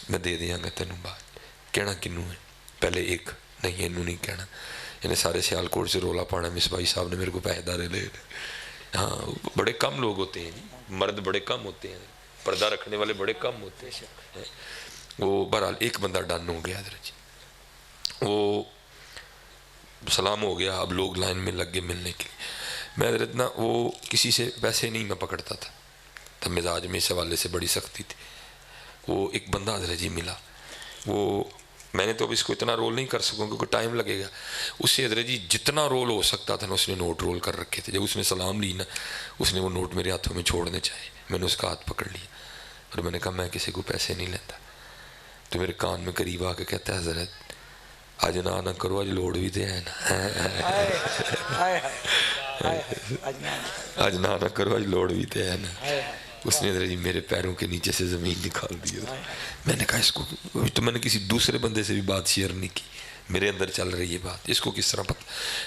Speaker 1: میں دے دیاں گا تینوں بات، کہنا کنوں ہے، پہلے ایک نہیں اینوں نہیں کہنا، انہیں سارے سیالکوٹ سے رولا پانا، مصباحی صاحب نے میرے کو پیسے دارے لے، ہاں بڑے کم لوگ ہوتے ہیں، مرد بڑے کم ہوتے ہیں، پردہ رکھنے والے بڑے کم ہوتے ہیں۔ وہ بہرحال ایک بندہ ڈن ہو گیا حضرت جی، وہ سلام ہو گیا، اب لوگ لائن میں لگ گئے ملنے کے لیے، میں حضرت نا وہ کسی سے پیسے نہیں میں پکڑتا تھا، تب مزاج میں اس حوالے سے بڑی سختی تھی۔ وہ ایک بندہ حضرت جی ملا، وہ میں نے تو اب اس کو اتنا رول نہیں کر سکوں کیونکہ ٹائم لگے گا، اس سے حضرت جی جتنا رول ہو سکتا تھا نا اس نے نوٹ رول کر رکھے تھے، جب اس نے سلام لی نا اس نے وہ نوٹ میرے ہاتھوں میں چھوڑنے چاہے، میں نے اس کا ہاتھ پکڑ لیا اور میں نے کہا میں کسی کو پیسے نہیں لیتا، تو میرے کان میں قریب آ کے کہتا ہے حضرت آج نہ کرو، آج لوڑ بھی دے ہے نا، آج نہ کرو، آج لوڑ بھی دے ہے نا۔ اس نے حضرت جی میرے پیروں کے نیچے سے زمین نکال دی، میں نے کہا اس کو تو میں نے کسی دوسرے بندے سے بھی بات شیئر نہیں کی، میرے اندر چل رہی ہے بات، اس کو کس طرح پتہ،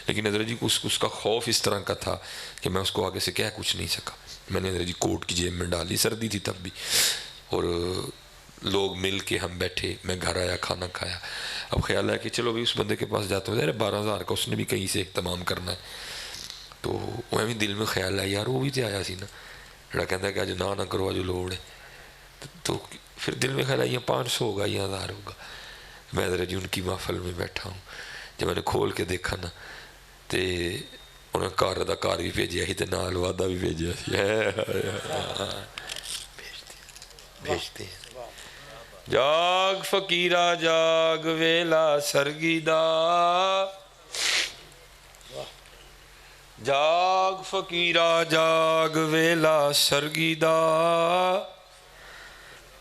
Speaker 1: لیکن حضرت جی اس کا خوف اس طرح کا تھا کہ میں اس کو آگے سے کہہ کچھ نہیں سکا، میں نے حضرت جی کوٹ کی جیب میں ڈالی، سردی تھی تب بھی، اور لوگ مل کے ہم بیٹھے، میں گھر آیا کھانا کھایا، اب خیال ہے کہ چلو بھی اس بندے کے پاس جاتا ہوں، 12,000 کا اس نے بھی کہیں سے اہتمام کرنا ہے، تو میں بھی دل میں خیال ہے یار وہ بھی تو آیا سی نا جڑا کہتا ہے کہ آج نہ کرو آج لوڑ ہے، تو پھر دل میں خیال ہے یہ 500 ہوگا یا 1000 ہوگا، میں حضرت جی ان کی محفل میں بیٹھا ہوں، جب میں نے کھول کے دیکھا نا تو انہیں کار دا کار بھی بھیجیا ہی تو نال وعدہ بھی بھیجیا سی، بھیجتے ہیں۔ جاگ فقیرہ جاگ ویلا سرگی دا، جاگ فقیرہ جاگ ویلا سرگی دا،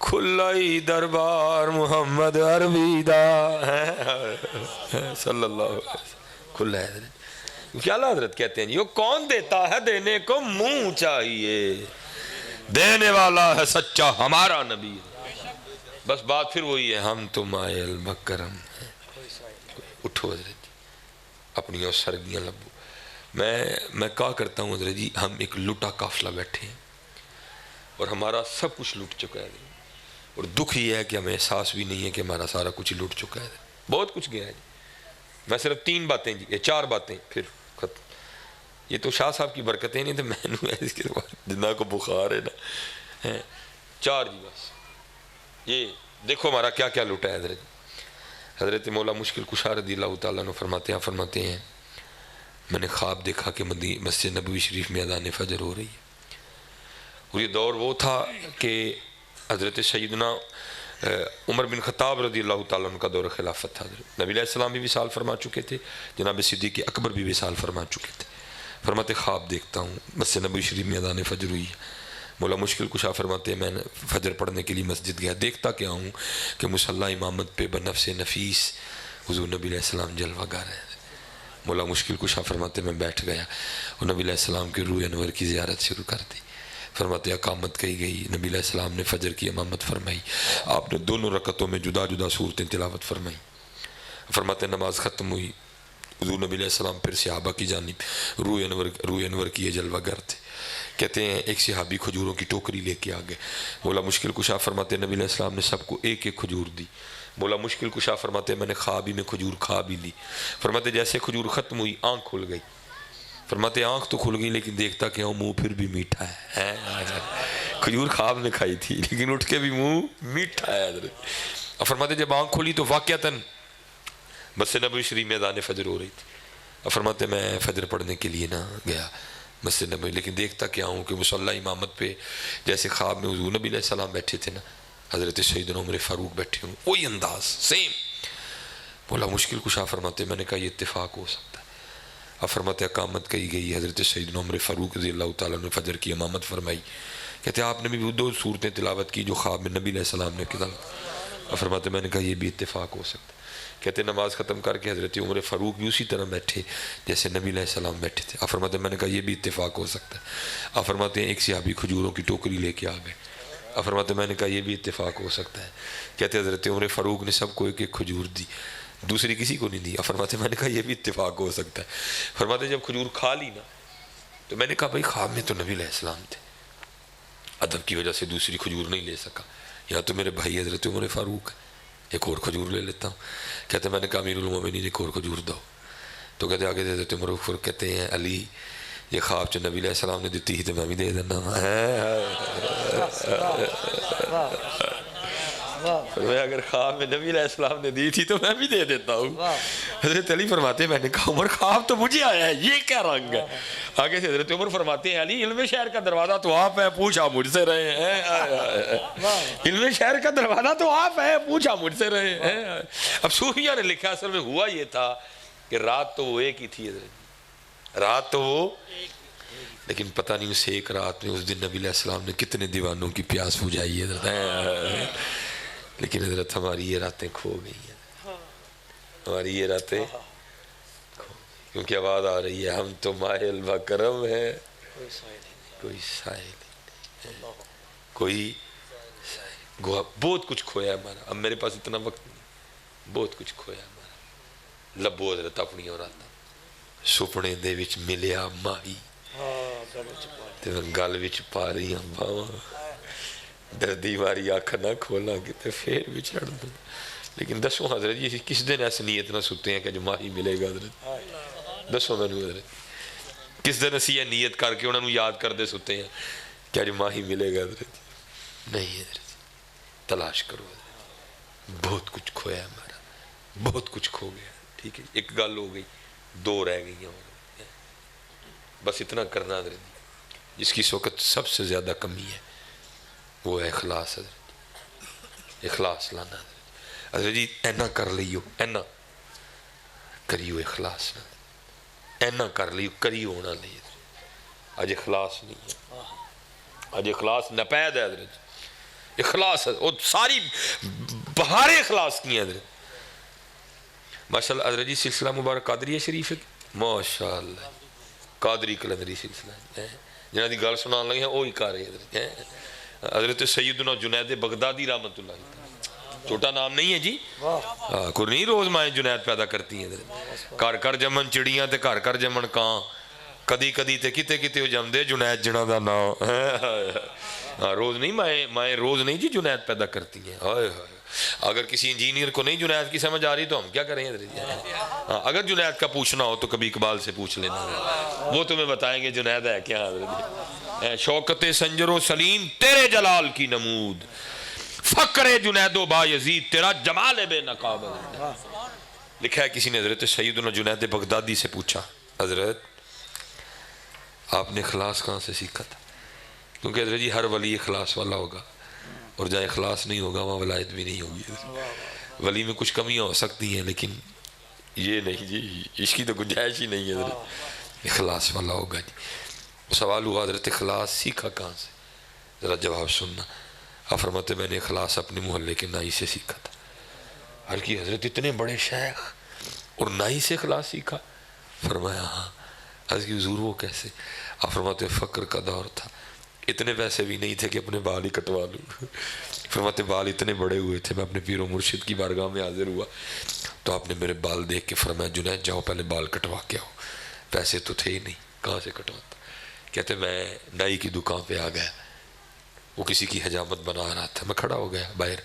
Speaker 1: کھلائی دربار محمد عربی دا، صلی اللہ علیہ وسلم کھلا ہے حضرت۔ کیا اللہ حضرت کہتے ہیں یہ کون دیتا ہے دینے کو منہ چاہیے، دینے والا ہے سچا ہمارا نبی، بس بات پھر وہی ہے ہم تو مائل بکرم ہیں، اٹھو حضرت جی، اپنی اور سرگیاں لبو۔ میں کہا کرتا ہوں حضرت جی، ہم ایک لٹا قافلہ بیٹھے ہیں اور ہمارا سب کچھ لٹ چکا ہے، اور دکھ یہ ہے کہ ہمیں احساس بھی نہیں ہے کہ ہمارا سارا کچھ لٹ چکا ہے، بہت کچھ گیا ہے جی۔ میں صرف 3 باتیں جی، یہ 4 باتیں پھر ختم۔ یہ تو شاہ صاحب کی برکتیں نہیں تو میں اس کے بعد جنہ کو بخار ہے نا، 4 جی بس۔ یہ دیکھو ہمارا کیا کیا لٹا ہے حضرت۔ حضرت مولا مشکل کشا رضی اللہ تعالیٰ عنہ فرماتے ہیں میں نے خواب دیکھا کہ مسجد نبوی شریف میں اذان فجر ہو رہی ہے، اور یہ دور وہ تھا کہ حضرت سیدنا عمر بن خطاب رضی اللہ تعالیٰ عنہ کا دور خلافت تھا۔ نبی علیہ السلام بھی وصال فرما چکے تھے، جناب صدیق اکبر بھی وصال فرما چکے تھے۔ فرماتے خواب دیکھتا ہوں مسجد نبوی شریف میں اذان فجر ہوئی ہے۔ مولا مشکل کشا فرماتے ہیں میں نے فجر پڑھنے کے لیے مسجد گیا، دیکھتا کیا ہوں کہ مصلی امامت پہ بنفس نفیس حضور نبی علیہ السلام جلوہ گا رہے ہیں۔ مولا مشکل کشا فرماتے میں بیٹھ گیا اور نبی علیہ السلام کے روح انور کی زیارت شروع کر دی۔ فرماتے اقامت کہی گئی، نبی علیہ السلام نے فجر کی امامت فرمائی، آپ نے دونوں رکعتوں میں جدا جدا صورتیں تلاوت فرمائی۔ فرماتے نماز ختم ہوئی، حضور نبی علیہ السلام پھر صحابہ کی جانب روح انور کی یہ جلوہ گر تھے۔ کہتے ہیں ایک صحابی کھجوروں کی ٹوکری لے کے آگے، مولا مشکل کشا فرماتے نبی علیہ السلام نے سب کو ایک ایک کھجور دی۔ مولا مشکل کشا فرماتے میں نے خواب ہی میں کھجور کھا بھی لی۔ فرماتے جیسے کھجور ختم ہوئی آنکھ کھل گئی۔ فرماتے آنکھ تو کھل گئی لیکن دیکھتا کہ منہ پھر بھی میٹھا ہے، کھجور خواب میں کھائی تھی لیکن اٹھ کے بھی منہ میٹھا ہے حضرت۔ اور فرماتے جب آنکھ کھلی تو واقعتاً مسجد نبوی شریف میں اذان فجر ہو رہی تھی۔ اور فرماتے میں فجر پڑھنے کے لیے نہ گیا مسجد نبوی، لیکن دیکھتا کیا ہوں کہ مصلی امامت پہ جیسے خواب میں حضور نبی علیہ السلام بیٹھے تھے نا، حضرت سیدنا عمر فاروق بیٹھے ہوں، وہی انداز سیم۔ مولا مشکل کشا فرماتے میں نے کہا یہ اتفاق ہو سکتا ہے۔ اب فرماتے اقامت کہی گئی، حضرت سیدنا عمر فاروق رضی اللہ تعالیٰ نے فجر کی امامت فرمائی۔ کہتے آپ نے بھی وہ 2 صورتیں تلاوت کی جو خواب میں نبی علیہ السلام نے کیا۔ اور فرماتے میں نے کہا یہ بھی اتفاق ہو سکتا ہے۔ کہتے نماز ختم کر کے حضرت عمر فاروق بھی اسی طرح بیٹھے جیسے نبی علیہ السلام بیٹھے تھے۔ آپ فرماتے میں نے کہا یہ بھی اتفاق ہو سکتا ہے۔ آپ فرماتے ہیں ایک صحابی کھجوروں کی ٹوکری لے کے آ گئے۔ آپ فرماتے میں نے کہا یہ بھی اتفاق ہو سکتا ہے۔ کہتے حضرت عمر فاروق نے سب کو ایک ایک کھجور دی، دوسری کسی کو نہیں دی۔ آپ فرماتے میں نے کہا یہ بھی اتفاق ہو سکتا ہے۔ فرماتے جب کھجور کھا لی نا تو میں نے کہا بھائی خواب میں تو نبی علیہ السلام تھے، ادب کی وجہ سے دوسری کھجور نہیں لے سکا، یہاں تو میرے بھائی حضرت عمر فاروق ہے، ایک اور کھجور لے لیتا ہوں۔ کہتے میں نے کہا امیر المومنین ایک اور کھجور دو، تو کہتے آگے حضرت عمر فاروق کہتے ہیں علی یہ خواب جو نبی علیہ السلام نے دیتی ہی تو میں بھی دے دینا۔ فرمایا اگر خواب میں نبی علیہ السلام نے دی تھی تو میں بھی دے دیتا ہوں۔ حضرت علی فرماتے ہیں میں نے کہا عمر خواب تو مجھے آیا ہے، یہ کیا رنگ ہے؟ آگے سے حضرت عمر فرماتے ہیں علی علم شہر کا دروازہ تو آپ ہے، پوچھا مجھ سے رہے ہیں۔ علم شہر کا دروازہ تو آپ ہے، پوچھا مجھ سے رہے ہیں۔ اب صوفیہ نے لکھا اصل میں ہوا یہ تھا کہ رات تو وہ ایک ہی تھی حضرت، رات تو وہ، لیکن پتہ نہیں اس ایک رات میں اس دن نبی علیہ السلام نے کتنے دیوانوں کی پیاس بجھائی ہے۔ لیکن حضرت ہماری یہ راتیں کھو گئی ہیں، ہماری یہ راتیں کیونکہ آواز آ رہی ہے ہم تو مائل بکرم ہے، کوئی سائل نہیں، کوئی بہت کچھ کھویا ہمارا۔ اب میرے پاس اتنا وقت نہیں، بہت کچھ کھویا ہمارا۔ لبو حضرت اپنی اور آتا سپنے دے وچ ملیا ماہی تے گل وچ پا رہی ہوں باواں، دردی ماری آنکھ نہ کھولا کتے پھر بھی چڑھ دوں۔ لیکن دسو حضرت جی کس دن ایسی نیت نہ سوتے ہیں کہ جو ماہی ملے گا حضرت؟ دسو میں نے حضرت کس دن اسی نیت کر کے انہوں نے یاد کر دے سوتے ہیں کہ جو ماہی ملے گا حضرت؟ نہیں حضرت، تلاش کرو حضرت، بہت کچھ کھویا ہمارا، بہت کچھ کھو گیا۔ ٹھیک ہے ایک گل ہو گئی، 2 رہ گئی ہیں، بس اتنا کرنا حضرت۔ جس کی اس وقت سب سے زیادہ کمی ہے وہ ہے اخلاص حضرت، اخلاص لانا حضرت۔ حضرت جی اینا کر لیو، اینا کریو اخلاص نہ، اینا کر لیو کریو ہونا نہیں حضرت۔ آج اخلاص نہیں ہے، آج اخلاص نپید ہے حضرت، اخلاص ہے وہ ساری بہاریں اخلاص کی ہیں حضرت۔ ماشاءاللہ حضرت جی سلسلہ مبارک قادریہ شریف ہے، ماشاءاللہ قادری کلندری سلسلہ ہے، جنہاں دی گل سنان لگے ہیں وہی کار رہے حضرت۔ حضرت سیدنا جنید بغدادی رحمت اللہ چھوٹا نام نہیں ہے جی. کوئی نہیں روز مائیں جنید پیدا کرتی ہیں. گھر گھر جمن چڑیاں تے گھر گھر جمن کان, کدی کدی تے کتے کتے ہو جمدے جنید جنہ دا نام. روز نہیں مائیں روز نہیں جی جنید پیدا کرتی ہیں. اگر کسی انجینئر کو نہیں جنید کی سمجھ آ رہی تو ہم کیا کریں حضرت. اگر جنید کا پوچھنا ہو تو کبھی اقبال سے پوچھ لینا, وہ تمہیں بتائیں گے جنید ہے کیا حضرت. شوکت سنجر و سلیم تیرے جلال کی نمود, فقر جنید و با یزید تیرا جمال بے نقاب. لکھا ہے کسی نے حضرت سیدنا جنید بغدادی سے پوچھا, حضرت آپ نے اخلاص کہاں سے سیکھا تھا؟ کیونکہ حضرت جی ہر ولی اخلاص والا ہوگا, اور جہاں اخلاص نہیں ہوگا وہاں ولایت بھی نہیں ہوگی. ولی میں کچھ کمیاں ہو سکتی ہیں لیکن یہ نہیں جی, اس کی تو گنجائش ہی نہیں ہے حضرت. اخلاص والا ہوگا جی. سوال ہوا حضرت اخلاص سیکھا کہاں سے؟ ذرا جواب سننا. آپ فرماتے میں نے اخلاص اپنے محلے کے نائی سے سیکھا تھا. ہر کی حضرت اتنے بڑے شیخ اور نائی سے اخلاص سیکھا؟ فرمایا ہاں. عرض کی حضور وہ کیسے؟ آپ فرماتے فقر کا دور تھا, اتنے پیسے بھی نہیں تھے کہ اپنے بال ہی کٹوا لوں. فرماتے بال اتنے بڑے ہوئے تھے, میں اپنے پیر و مرشد کی بارگاہ میں حاضر ہوا تو آپ نے میرے بال دیکھ کے فرمایا جنید جاؤ پہلے بال کٹوا کے آؤ. پیسے تو تھے ہی نہیں, کہاں سے کٹواتا؟ کہتے میں نائی کی دکان پہ آ گیا, وہ کسی کی حجامت بنا رہا تھا, میں کھڑا ہو گیا باہر,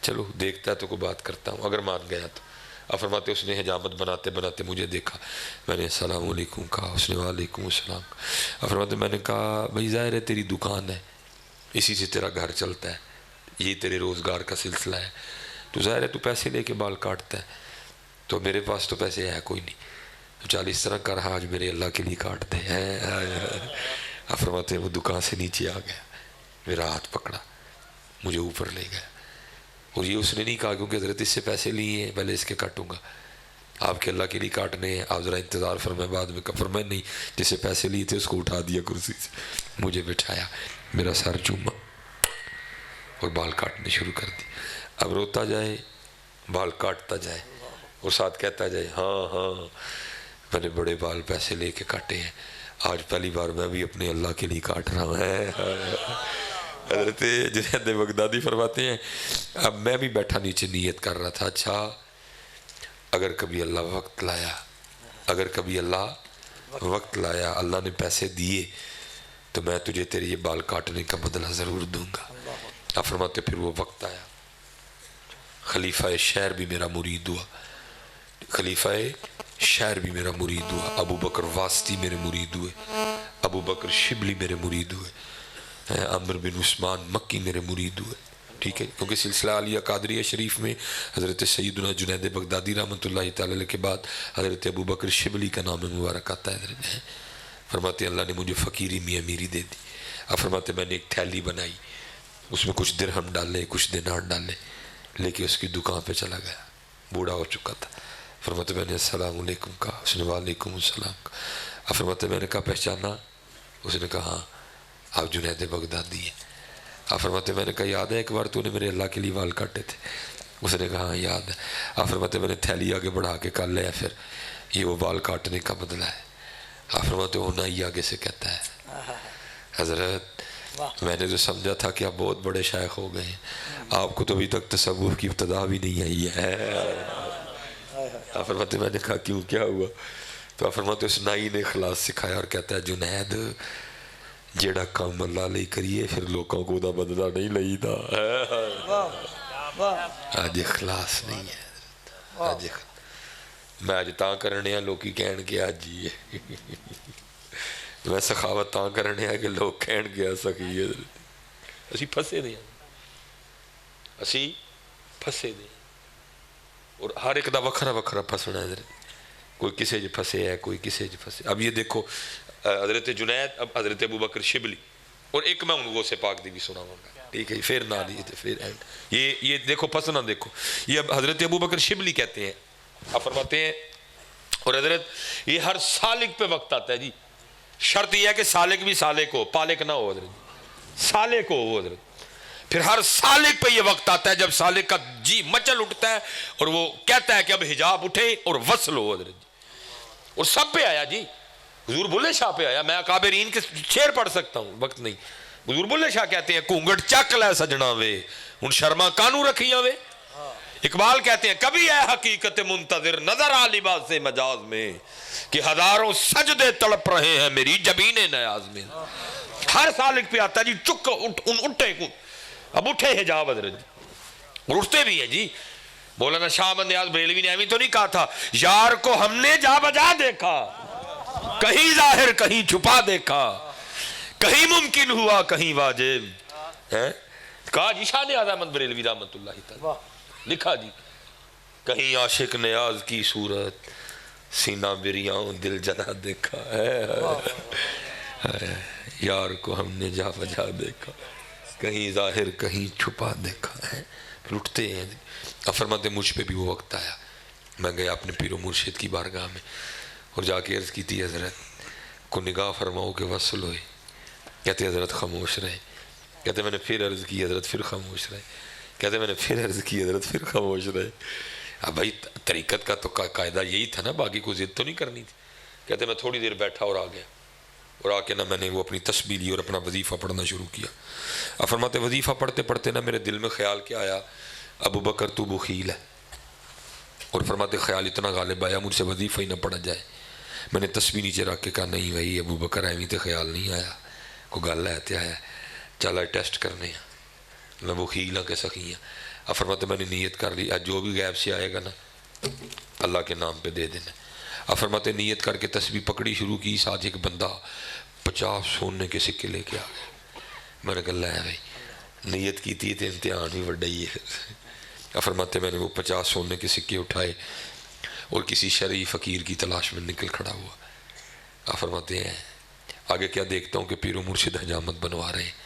Speaker 1: چلو دیکھتا ہے تو کوئی بات کرتا ہوں, اگر مان گیا تو. آپ فرماتے اس نے حجامت بناتے بناتے مجھے دیکھا, میں نے السلام علیکم کہا, اس نے وعلیکم السلام. آپ فرماتے میں نے کہا بھائی ظاہر ہے تیری دکان ہے, اسی سے تیرا گھر چلتا ہے, یہ تیرے روزگار کا سلسلہ ہے, تو ظاہر ہے تو پیسے لے کے بال کاٹتا ہے, تو میرے پاس تو پیسے ہے کوئی نہیں, تو 40 طرح کر آج میرے اللہ کے لیے کاٹ دے. آپ فرماتے وہ دکان سے نیچے آ گیا, میرا ہاتھ پکڑا, مجھے اوپر لے گیا, اور یہ اس نے نہیں کہا کیونکہ حضرت اس سے پیسے لیے ہیں پہلے اس کے کاٹوں گا, آپ کے اللہ کے لیے کاٹنے ہیں, آپ ذرا انتظار فرمائیں بعد میں. فرمائیں نہیں, جس سے پیسے لیے تھے اس کو اٹھا دیا کرسی سے, مجھے بٹھایا, میرا سر چوما اور بال کاٹنے شروع کر دی. اب روتا جائے بال کاٹتا جائے اور ساتھ کہتا جائے ہاں ہاں میں نے بڑے بال پیسے لے کے کاٹے ہیں, آج پہلی بار میں بھی اپنے اللہ کے لیے کاٹ رہا ہوں. حضرت جنید بغدادی فرماتے ہیں اب میں بھی بیٹھا نیچے نیت کر رہا تھا, اچھا اگر کبھی اللہ وقت لایا, اگر کبھی اللہ وقت لایا, اللہ نے پیسے دیے تو میں تجھے تیرے یہ بال کاٹنے کا بدلہ ضرور دوں گا. آپ فرماتے پھر وہ وقت آیا, خلیفہ شہر بھی میرا مرید ہوا, خلیفہ شہر بھی میرا مرید ہوا, ابو بکر واسطی میرے مرید ہوئے, ابو بکر شبلی میرے مرید ہوئے, عمر بن عثمان مکی میرے مرید ہوئے. ٹھیک ہے, کیونکہ سلسلہ عالیہ قادریہ شریف میں حضرت سیدنا جنید بغدادی رحمۃ اللہ تعالی کے بعد حضرت ابو بکر شبلی کا نام مبارک آتا ہے. فرماتے اللہ نے مجھے فقیری میاں میری دے دی. اب فرماتے میں نے ایک تھیلی بنائی, اس میں کچھ درہم ڈالے کچھ دینار ڈالے, لے کے اس کی دکان پہ چلا گیا, بوڑھا ہو چکا تھا. فرماتے میں نے السلام علیکم کہا, اس نے وعلیکم السلام کہا. اب فرماتے میں نے کہا پہچانا؟ اس نے کہا ہاں آپ جنید بغدادی ہیں. آپ فرماتے میں نے کہا یاد ہے ایک بار تو نے میرے اللہ کے لیے وال کاٹے تھے؟ اس نے کہا ہاں یاد ہے. آپ فرماتے میں نے تھیلی آگے بڑھا کے کر لیا, پھر یہ وہ وال کاٹنے کا بدلہ ہے. آپ فرماتے ہونا ہی آگے سے کہتا ہے حضرت میں نے تو سمجھا تھا کہ آپ بہت بڑے شیخ ہو گئے ہیں, آپ کو تو ابھی تک تصوف کی ابتدا بھی نہیں آئی ہے. آپ فرماتے میں نے کہا کیوں کیا ہوا؟ تو آپ فرماتے اس نائی نے اخلاص سکھایا اور کہتا ہے جنید جیڑا کام اللہ لئی کریے پھر لوگوں کو دا بدلہ نہیں لئی دا. آج اخلاص نہیں ہے, آج میں آج تاں کرنے ہیں لوگ کہن کے آج جی میں سخاوت تاں کرنے ہیں کہ لوگ کہن کے سکی ہے. اسی پھسے دیں, اسی پھسے دیں, اور ہر ایک دا وکھرا وکھرا پھسنا ہے. کوئی کسے جو پھسے ہے کوئی کسے جو پھسے. اب یہ دیکھو حضرت جنید, اب حضرت ابو بکر شبلی, اور ایک میں ان کو سے پاک دی بھی سنا ہوں گا. ٹھیک ہے, پھر نہ لیجیے پھر اینڈ یہ دیکھو پھسنا دیکھو. یہ اب حضرت ابو بکر شبلی کہتے ہیں, آپ فرماتے ہیں اور حضرت یہ ہر سالک پہ وقت آتا ہے جی. شرط یہ ہے کہ سالک بھی سالک ہو, پالک نہ ہو حضرت, سالک ہو حضرت. پھر ہر سالک پہ یہ وقت آتا ہے جب سالک کا جی مچل اٹھتا ہے اور وہ کہتا ہے کہ اب حجاب اٹھے اور وصل ہو حضرت. اور سب پہ آیا جی, حضور بلے شاہ پہ آیا. میں اکابرین کے شعر پڑھ سکتا ہوں, وقت نہیں. حضور بلے شاہ کہتے ہیں کونگٹ چک لے سجنا وے, ان شرما کانو رکھیاں وے. اقبال کہتے ہیں کبھی اے حقیقت منتظر نظر آ لباس مجاز میں کہ ہزاروں سجدے تڑپ رہے ہیں میری جبین نیاز میں. ہر سالک پہ آتا ہے جی چک اٹھے کو اب اٹھے حجاب حضرت اور اٹھتے بھی ہیں جی. مولانا شاہ احمد نیاز بریلوی نے ایویں تو نہیں کہا تھا یار کو ہم نے جا بجا دیکھا کہیں ظاہر کہیں چھپا دیکھا کہیں ممکن ہوا کہیں واجب کہا جی شاہ نیاز احمد بریلوی رحمت اللہ تعالی لکھا جی کہیں عاشق نیاز کی صورت سینہ بریاں دل جلا دیکھا یار کو ہم نے جا بجا دیکھا کہیں ظاہر کہیں چھپا دیکھا ہے. پھر اٹھتے ہیں. اب فرماتے مجھ پہ بھی وہ وقت آیا میں گیا اپنے پیر و مرشد کی بارگاہ میں اور جا کے عرض کی تھی حضرت کو نگاہ فرماؤ کہ وصل ہوئے. کہتے حضرت خاموش رہے. کہتے میں نے پھر عرض کی حضرت پھر خاموش رہے. کہتے میں نے پھر عرض کی حضرت پھر خاموش رہے. اب بھائی طریقت کا تو قاعدہ یہی تھا نا باقی کوئی ضد تو نہیں کرنی تھی. کہتے میں تھوڑی دیر بیٹھا اور آ گیا اور آ کے نہ میں نے وہ اپنی تسبیح لی اور اپنا وظیفہ پڑھنا شروع کیا. اب فرماتے وظیفہ پڑھتے پڑھتے نا میرے دل میں خیال کیا آیا ابو بکر تو بخیل ہے. اور فرماتے خیال اتنا غالب آیا مجھ سے وظیفہ ہی نہ پڑھا جائے. میں نے تسبیح نیچے رکھ کے کہا نہیں بھائی ابو بکر ایویں تے خیال نہیں آیا کوئی گل ہے تے آیا چل ٹیسٹ کرنے ہیں میں بخیل ہاں کہ سخی ہاں. اب فرماتے میں نے نیت کر لی جو بھی غیب سے آئے گا نا اللہ کے نام پہ دے دینا. اب فرماتے نیت کر کے تسبیح پکڑی شروع کی. ساتھ ایک بندہ 50 سونے کے سکے لے کے آ گیا. میں نے کہا لے بھائی نیت کی تھی تو امتحان بھی بڑا ہی ہے. اب فرماتے میں نے وہ 50 سونے کے سکے اٹھائے اور کسی شرعی فقیر کی تلاش میں نکل کھڑا ہوا. اب فرماتے ہیں آگے کیا دیکھتا ہوں کہ پیر و مرشد حجامت بنوا رہے ہیں.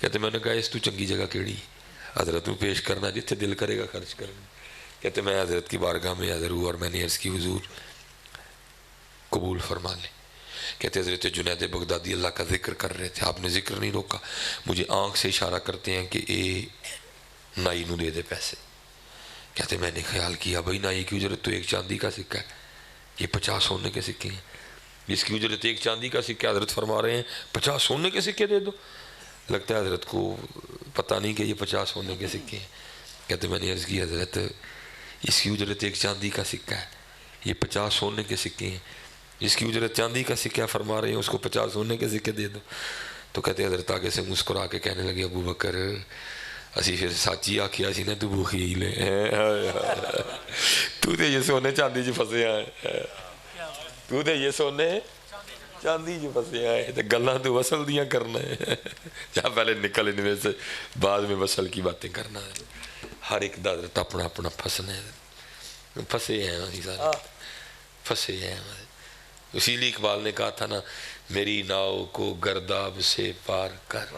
Speaker 1: کہتے میں نے کہا اس تو چنگی جگہ کیڑی حضرت میں پیش کرنا جتنے دل کرے گا خرچ کرنا. کہتے میں حضرت کی بارگاہ میں حاضر ہوا اور میں نے عرض کی حضور قبول فرما لیں. کہتے حضرت جنید بغدادی اللہ کا ذکر کر رہے تھے آپ نے ذکر نہیں روکا مجھے آنکھ سے اشارہ کرتے ہیں کہ اے نائی نو دے دے پیسے. کہتے میں نے خیال کیا بھائی نائی کی اجرت تو ایک چاندی کا سکہ ہے یہ 50 سونے کے سکے ہیں جس کی اجرت ایک چاندی کا سکہ حضرت فرما رہے ہیں 50 سونے کے سکے دے دو. لگتا ہے حضرت کو پتہ نہیں کہ یہ 50 سونے کے سکے ہیں. کہتے میں نے عرض کی حضرت اس کی اجرت ایک چاندی کا سکہ ہے یہ 50 سونے کے سکے ہیں جس کی اجرت چاندی کا سکہ فرما رہے ہیں اس کو 50 سونے کے سکے دے دو. تو کہتے حضرت آگے سے مسکرا کے کہنے لگے ابو بکر اسی پھر سچی آکھیا سی نا تو بخیل ہے تو تے یہ سونے چاندی چ پھسے آئے تو تے یہ سونے چاندی چ پھسے آئے تے گلاں تو وصل دیاں کرنا ہے یا پہلے نکل ان میں سے بعد میں وصل کی باتیں کرنا ہے. ہر ایک دا حضرت اپنا اپنا پھسنا ہے پھنسے ہیں ہم سارے پھنسے ہیں. اسی لیے اقبال نے کہا تھا نا میری ناؤ کو گرداب سے پار کر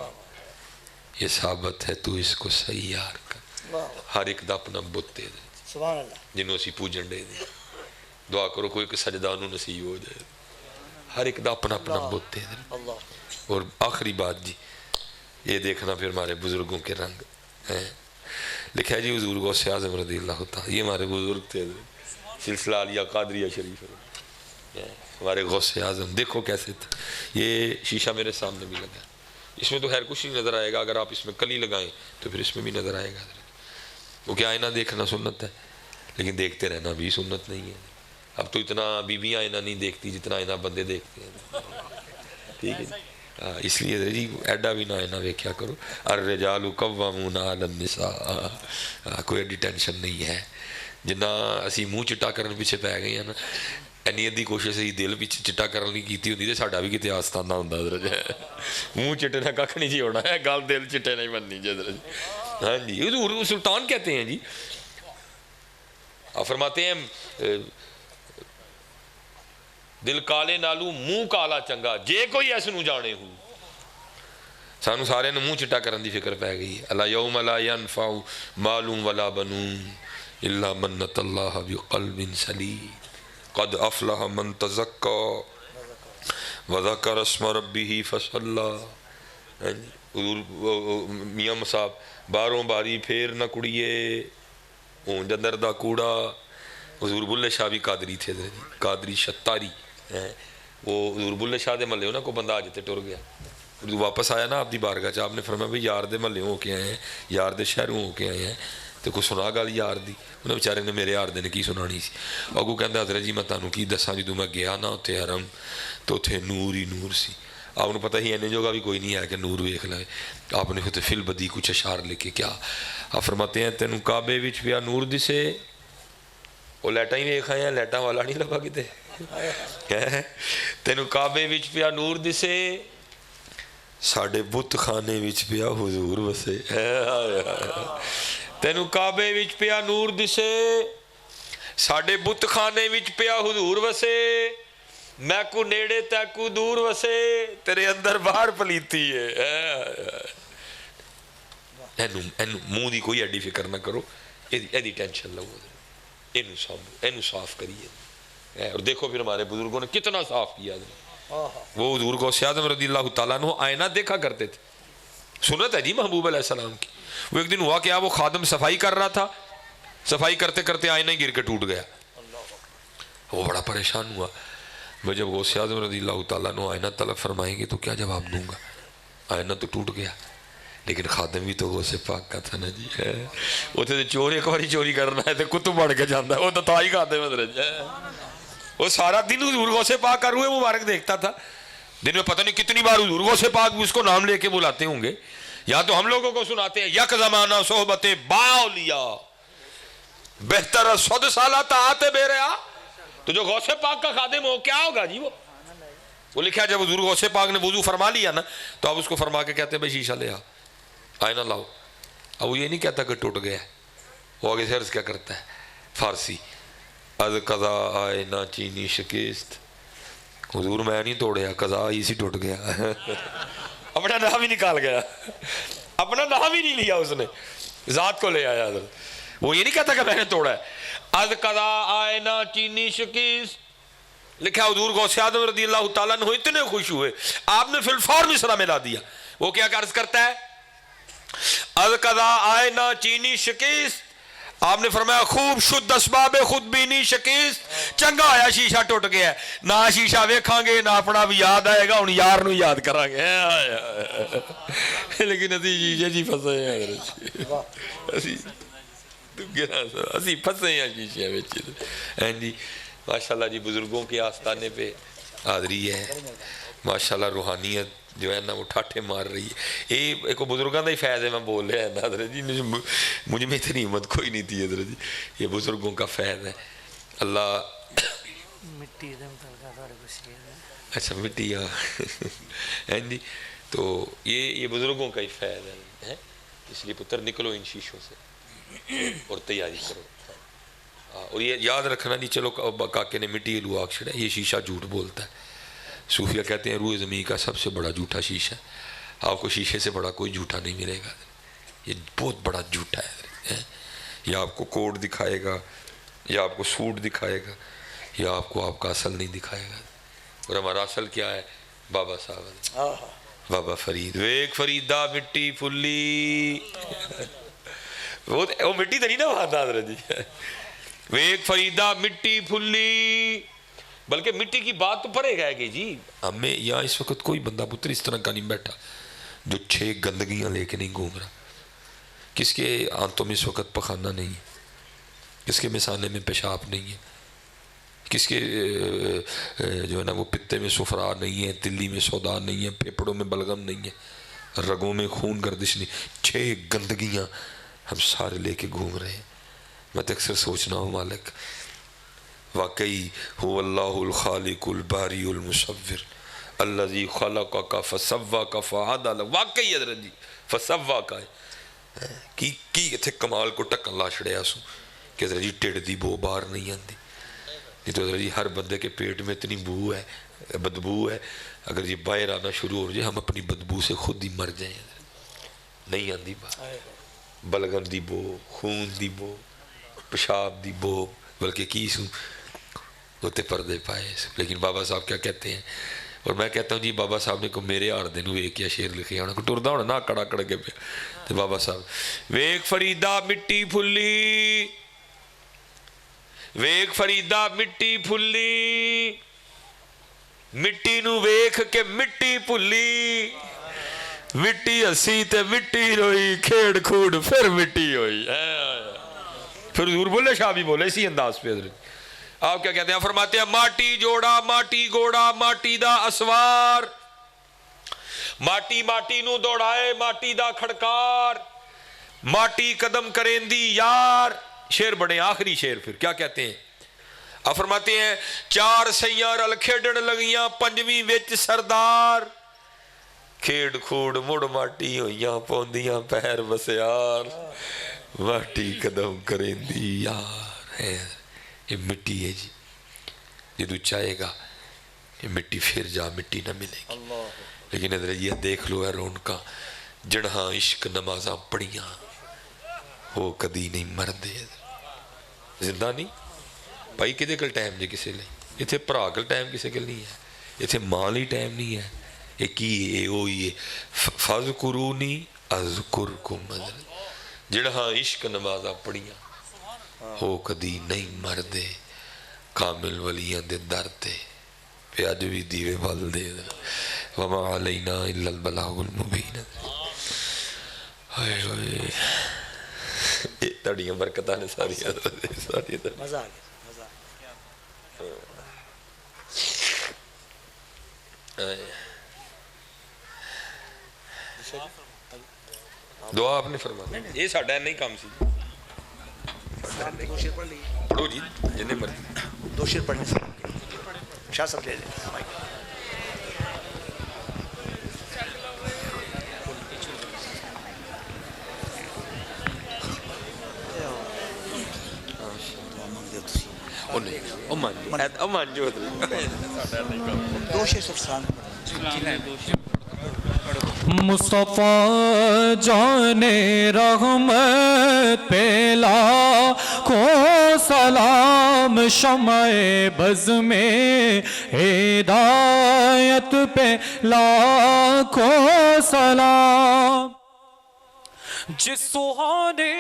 Speaker 1: یہ ثابت ہے تو اس کو سیار کر. ہر ایک دا اپنا بت دے دے جنہوں اسی پوجن دے دے دعا کرو کوئی سجدہ انہوں نصیب ہو جائے. ہر ایک دا اپنا اپنا بت دے دے. اور آخری بات جی یہ دیکھنا پھر ہمارے بزرگوں کے رنگ لکھا ہے جی حضور غوث اعظم رضی اللہ تعالیٰ یہ ہمارے بزرگ تھے سلسلہ عالیہ قادریہ شریف ہمارے غوث اعظم دیکھو کیسے تھے. یہ شیشہ میرے سامنے بھی لگا اس میں تو خیر کچھ نہیں نظر آئے گا اگر آپ اس میں کلی لگائیں تو پھر اس میں بھی نظر آئے گا. وہ کیا آئینہ دیکھنا سنت ہے لیکن دیکھتے رہنا بھی سنت نہیں ہے. اب تو اتنا بیویاں آئینہ نہیں دیکھتی جتنا آئینہ بندے دیکھتے ہیں ٹھیک ہے اس لیے جی ایڈا بھی نہ آئینہ ویکھیا کرو. الرجال قوامون علی النساء کوئی ایڈی ٹینشن نہیں ہے جنہ اسی منہ چٹا کرنے پیچھے پی گئی ہیں نا اینی ادھی کوشش ہی دل پیچھے چٹا کرنے کی ہوتی تو ساڈا بھی کتنے آستانہ ہوں منہ چٹے نہ کھ نہیں جی ہونا ہے گل دل چٹے نہیں بننی جی. ہاں جی حضور سلطان کہتے ہیں جی فرماتے ہیں دل کالے نالو منہ کالا چنگا جے کوئی ایس نو جانے ہوں. سانو سارے نے منہ چٹا کرن دی فکر پہ گئی. اللہ یوم لا ینفع مال ولا بنون الا من اتى الله بقلب سلیم قد افلح من تزکا وذکر اسم ربہ فصلی. میاں صاحب باروں باری پھیر نہ کڑیے اون جندر دا کوڑا. حضور بلے شاہ بھی قادری تھے قادری شتاری وہ حضور بلے شاہ دے ملے ہو نا کو بندہ آج تے ٹر گیا واپس آیا نا آپ دی بارگاہ چ آپ نے فرمایا بھئی یار دے ملے ہو کے آئے ہیں یار دے شہروں ہو کے آئے ہیں تو کوئی سنا گل یار دی انہیں بیچارے نے میرے یار دے نے کی سنانی سی اگو کہندا حضرت جی میں تانوں کی دساں جدوں میں گیا نا اتنے حرم تو اتنے نور ہی نور سی آپ نے پتہ ہی اینے جوگا بھی کوئی نہیں ہے کہ نور ویکھ لے آپ نے اتنے فل بدی کچھ اشعار لکھے کیا آپ فرماتے ہیں تینوں کعبے وچ پیا نور دسے وہ لائٹاں ہی ویکھ آئے ہیں لائٹاں والا نہیں لبا کتے تینوں کعبے وچ پیا نور دسے ساڈے بت خانے وچ پیا حضور وسے تینوں کعبے وچ پیا نور دسے ساڈے بت خانے وچ پیا حضور وسے میں کو نیڑے تے کو دور وسے تیرے اندر باہر پلیتی ہے منہ دی کوئی ایڈی فکر نہ کرو ایدی ٹینشن لو اینو صاف کریے اور دیکھو پھر ہمارے بزرگوں نے کتنا صاف کیا وہ حضور غوث اعظم رضی اللہ تعالیٰ عنہ آئینہ دیکھا کرتے تھے سنت ہے جی محبوب علیہ السلام کی وہ ایک دن ہوا کہ وہ خادم صفائی کر رہا تھا صفائی کرتے کرتے آئینہ گر کے ٹوٹ گیا وہ بڑا پریشان ہوا میں جب غوث اعظم رضی اللہ تعالیٰ عنہ آئینہ طلب فرمائیں گے تو کیا جواب دوں گا آئینہ تو ٹوٹ گیا لیکن خادم بھی تو غوث پاک کا تھا نا جی وہ تو چور ایک باری چوری کرنا ہے تو کتب بڑھ کے جانا ہے وہ تو تھا ہی خادم حضرت وہ سارا دن حضور غوث پاک کا روح مبارک دیکھتا تھا دن میں پتہ نہیں کتنی بار حضور غوث پاک بھی اس کو نام لے کے بلاتے ہوں گے یا تو ہم لوگوں کو سناتے ہیں یک زمانہ صحبت با اولیاء بہتر 100 سالہ طاعت بے ریا تو جو غوث پاک کا خادم ہو کیا ہوگا جی وہ لکھا جب حضور غوث پاک نے وضو فرما لیا نا تو آپ اس کو فرما کے کہتے ہیں بھائی شیشہ لے آ آئینہ لاؤ اب وہ یہ نہیں کہتا کہ ٹوٹ گیا وہ آگے سے عرض کیا کرتا ہے فارسی از قضا آئینہ چینی شکست حضور میں نہیں توڑیا قضا اسی ٹوٹ گیا اپنا نام ہی نکال گیا اپنا نام ہی نہیں لیا اس نے ذات کو لے آیا حضرت وہ یہ نہیں کہتا کہ میں نے توڑا ہے از قضا آئینہ چینی شکست لکھا حضور غوث اعظم رضی اللہ تعالیٰ عنہ اتنے خوش ہوئے آپ نے فی الفور مصرع ملا دیا وہ کیا عرض کرتا ہے از قضا آئینہ چینی شکست آپ نے فرمایا خوب شد اسباب خود بینی شکست چنگا آیا شیشہ ٹوٹ گیا نہ شیشہ ویکھاں گے نہ اپنا بھی یاد آئے گا ان یار نو یاد کرا گے لیکن اسی شیشے جی پھنسے ہیں اسی پھنسے ہیں شیشے میں جی ماشاءاللہ جی بزرگوں کے آستانے پہ حاضری ہے ماشاءاللہ روحانیت جو ہے نا وہ ٹھاٹھے مار رہی ہے یہ ایک بزرگوں کا ہی فیض ہے میں بول رہا ہے نا حضرت جی مجھ میں اتنی ہمت کوئی نہیں تھی حضرت جی یہ بزرگوں کا فیض ہے اللہ
Speaker 2: مٹی
Speaker 1: اچھا مٹی ہے جی تو یہ بزرگوں کا ہی فیض ہے اس لیے پتر نکلو ان شیشوں سے اور تیاری کرو اور یہ یاد رکھنا نہیں چلو کاکے نے مٹی لو آگ چھڑا یہ شیشہ جھوٹ بولتا ہے صوفیہ کہتے ہیں روح زمین کا سب سے بڑا جھوٹا شیشہ آپ کو شیشے سے بڑا کوئی جھوٹا نہیں ملے گا یہ بہت بڑا جھوٹا ہے یہ آپ کو کوٹ دکھائے گا یا آپ کو سوٹ دکھائے گا یا آپ کو آپ کا اصل نہیں دکھائے گا اور ہمارا اصل کیا ہے بابا صاحب بابا فرید ویک فریدہ مٹی پھلی وہ مٹی تو نہیں نا وہاں حضرت جی ویک فریدہ مٹی پھلی بلکہ مٹی کی بات تو پڑے گا کہ جی ہمیں یہاں اس وقت کوئی بندہ پتر اس طرح کا نہیں بیٹھا جو 6 گندگیاں لے کے نہیں گھوم رہا کس کے آنتوں میں اس وقت پخانہ نہیں ہے کس کے مثانے میں پیشاب نہیں ہے کس کے جو ہے نا وہ پتے میں سفرا نہیں ہے تلی میں سودا نہیں ہے پھیپڑوں میں بلغم نہیں ہے رگوں میں خون گردش نہیں 6 گندگیاں ہم سارے لے کے گھوم رہے ہیں میں تو اکثر سوچنا ہوں مالک واقعی هو اللہ الخالق الباری المصور الذی خلقک فسواک فعدل واقعی حضرت جی فسواک ہے کی اتنے کمال کو ٹکن لا چھڑیا سو کہ حضرت جی ٹیڑ دی بو باہر نہیں آندی نہیں تو حضرت جی ہر بندے کے پیٹ میں اتنی بو ہے بدبو ہے اگر جی باہر آنا شروع ہو جائے ہم اپنی بدبو سے خود ہی مر جائیں نہیں آندی باہر بلغم دی بو خون دی بو پیشاب دی بو بلکہ کی سوں ہوتے پردے پائے لیکن بابا صاحب کیا کہتے ہیں اور میں کہتا ہوں جی بابا صاحب نے کو میرے آر دن ویک یا شیر لکھے ہونا کو ٹردہ ہونا نا کڑا کڑ کے پہ تو بابا صاحب ویک فریدہ مٹی پھلی ویک فریدہ مٹی پھلی مٹی نو ویکھ کے مٹی پھلی مٹی ہسی تے مٹی روئی کھیڑ کھوڑ پھر مٹی ہوئی پھر حضور بولے شاہ بھی بولے اسی انداز پہ حضرت آپ کیا کہتے ہیں؟ فرماتے ہیں ماٹی جوڑا ماٹی گوڑا ماٹی دا اسوار، ماٹی ماٹی نو دوڑائے ماٹی دا کھڑکار، ماٹی قدم کریندی یار۔ شیر بڑے آخری شیر پھر کیا کہتے ہیں؟ آپ فرماتے ہیں چار سیاں رل کھیڑن لگیاں پنجویں وچ سردار، کھیڑ کھوڑ مڑ ماٹی ہویاں پوندیاں پیر بسیار، ماٹی قدم کریندی یار۔ ہے یہ مٹی ہے جی، جدو چاہے گا یہ مٹی پھر جا مٹی نہ ملے گی۔ لیکن ادھر یہ دیکھ لو ہے رونکا جڑہاں عشق نمازاں پڑیاں وہ کدی نہیں مردے، زندہ نہیں بھائی کدے کل ٹائم جے کسے لیں اتھے پرا کل ٹائم کسے کل نہیں ہے، اتھے ماں لی ٹائم نہیں ہے۔ یہ کی ہے وہی ہے فَذْكُرُونِي أَذْكُرْكُمْ، جڑہاں عشق نمازاں پڑیاں ہو کدی نہیں مردے، کامل ولیاں دے در تے پہ اج بھی دیوے بل دے وَمَا عَلَيْنَا إِلَّا الْبَلَاغُ الْمُبِينَ۔ ہائے ہوئے تڑیاں برکتہ نے ساری
Speaker 3: مزہ آ گیا۔
Speaker 1: دعا آپ نے فرمانا یہ ساڑھا نہیں کام سی
Speaker 3: دو شیر پڑھ لیے،
Speaker 1: پڑھو جی جنہیں مرضی۔
Speaker 3: دو شیر پڑھنے سے شاہ صاحب لے لیں۔ دو شیر سفسان
Speaker 4: مصطفیٰ جان رحمت پہ لاکھوں سلام، شمع بز میں ہدایت پہ لاکھوں سلام، جس سہانے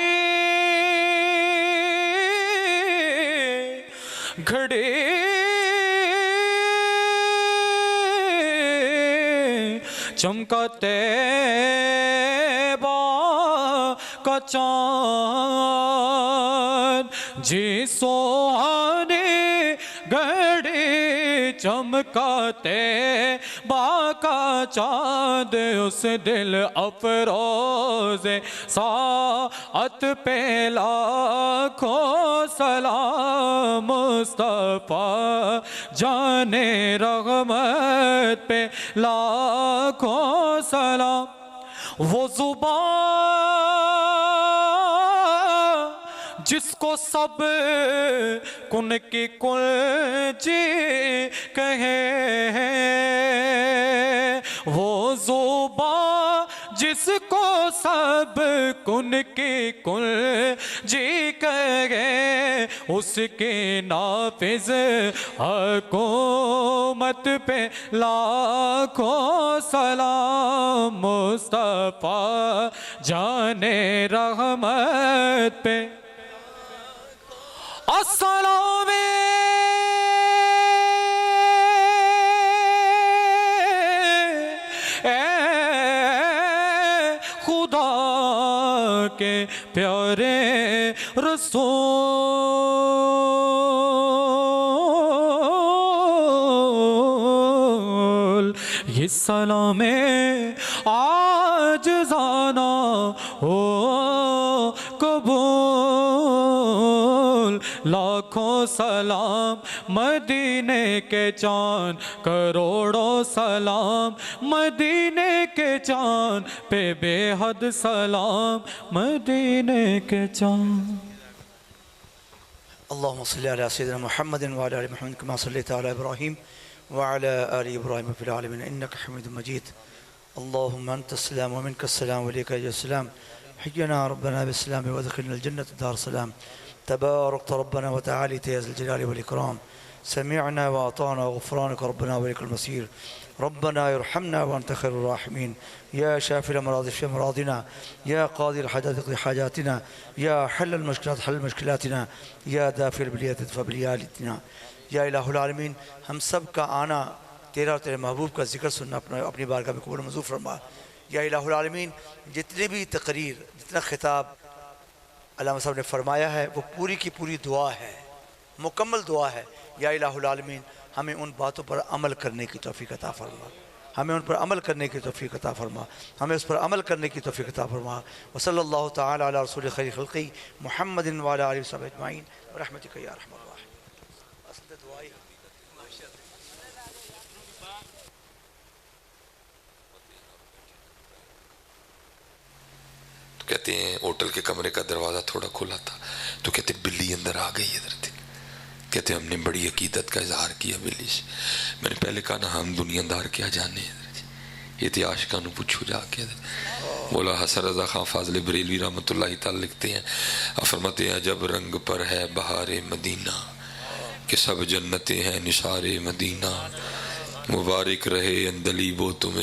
Speaker 4: گھڑے چمکا تیبہ کا چاند، جس سہانے گھڑے چمکا تیبہ کا چاند، اس دل افروز ساعت پہ لاکھوں سلام، مصطفیٰ جان رحمت پہ لاکھوں سلام۔ وہ زبان جس کو سب کن کی کنجی کہے، وہ زبان جس کو سب کن کی کنجی کہے، اس کے نافذ حکومت پہ لاکھوں سلام، مصطفیٰ جان رحمت پہ السلام۔ خدا کے پیارے رسول، یہ سلام عاجزانہ ہو قبول، لاکھوں سلام مدینے کے چاند، کروڑوں سلام مدینے کے چاند پہ، بے حد سلام مدینے کے چاند۔
Speaker 3: اللهم صل على سيدنا محمد وعلى آل محمد كما صليت على إبراهيم وعلى آل إبراهيم في العالمين إنك حميد مجيد. اللهم أنت السلام ومنك السلام وإليك يرجع السلام. حينا ربنا بالسلام وادخلنا الجنة دار السلام. تباركت ربنا وتعالى يا ذا الجلال والإكرام. سمعنا وأطعنا غفرانك ربنا وإليك المصير. ربنا يرحمنا وأنت خير الراحمين. يا شافي الأمراض اشف أمراضنا، يا قاضي الحاجات اقض حاجاتنا، يا حل المشكلات حل مشكلاتنا، يا دافع البليات ادفع بلياتنا. یا الہ العالمین، ہم سب کا آنا تیرا اور تیرے محبوب کا ذکر سننا اپنی بارگاہ میں قبول منظور فرما. یا الہ العالمین، جتنے بھی تقریر، جتنا خطاب علامہ صاحب نے فرمایا ہے وہ پوری کی پوری دعا ہے، مکمل دعا ہے۔ یا الہ العالمین ہمیں ان باتوں پر عمل کرنے کی توفیق عطا فرما، ہمیں ان پر عمل کرنے کی توفیق عطا فرما، ہمیں اس پر عمل کرنے کی توفیق عطا فرما۔ وصلی اللہ تعالی علی رسول خیر خلقی محمد وعلی آلہ وصحبہ اجمعین برحمتک یا ارحم الراحمین۔ اصل دعائی
Speaker 1: تو کہتے ہیں ہوٹل کے کمرے کا دروازہ تھوڑا کھلا تھا تو کہتے بلی اندر آ گئی ادھر تھی، کہتے ہم نے بڑی عقیدت کا اظہار کیا بلی سے۔ میں نے پہلے کہا نا ہم دنیا دار کیا جانے ہیں، یہ تھی عاشقانو پوچھو جا کے۔ مولا حسن رضا خان فاضل بریلوی رحمۃ اللہ تعالی لکھتے ہیں، فرماتے ہیں جب رنگ پر ہے بہار مدینہ کہ سب جنتیں ہیں نثار مدینہ، مبارک رہے اندلیب و تمہیں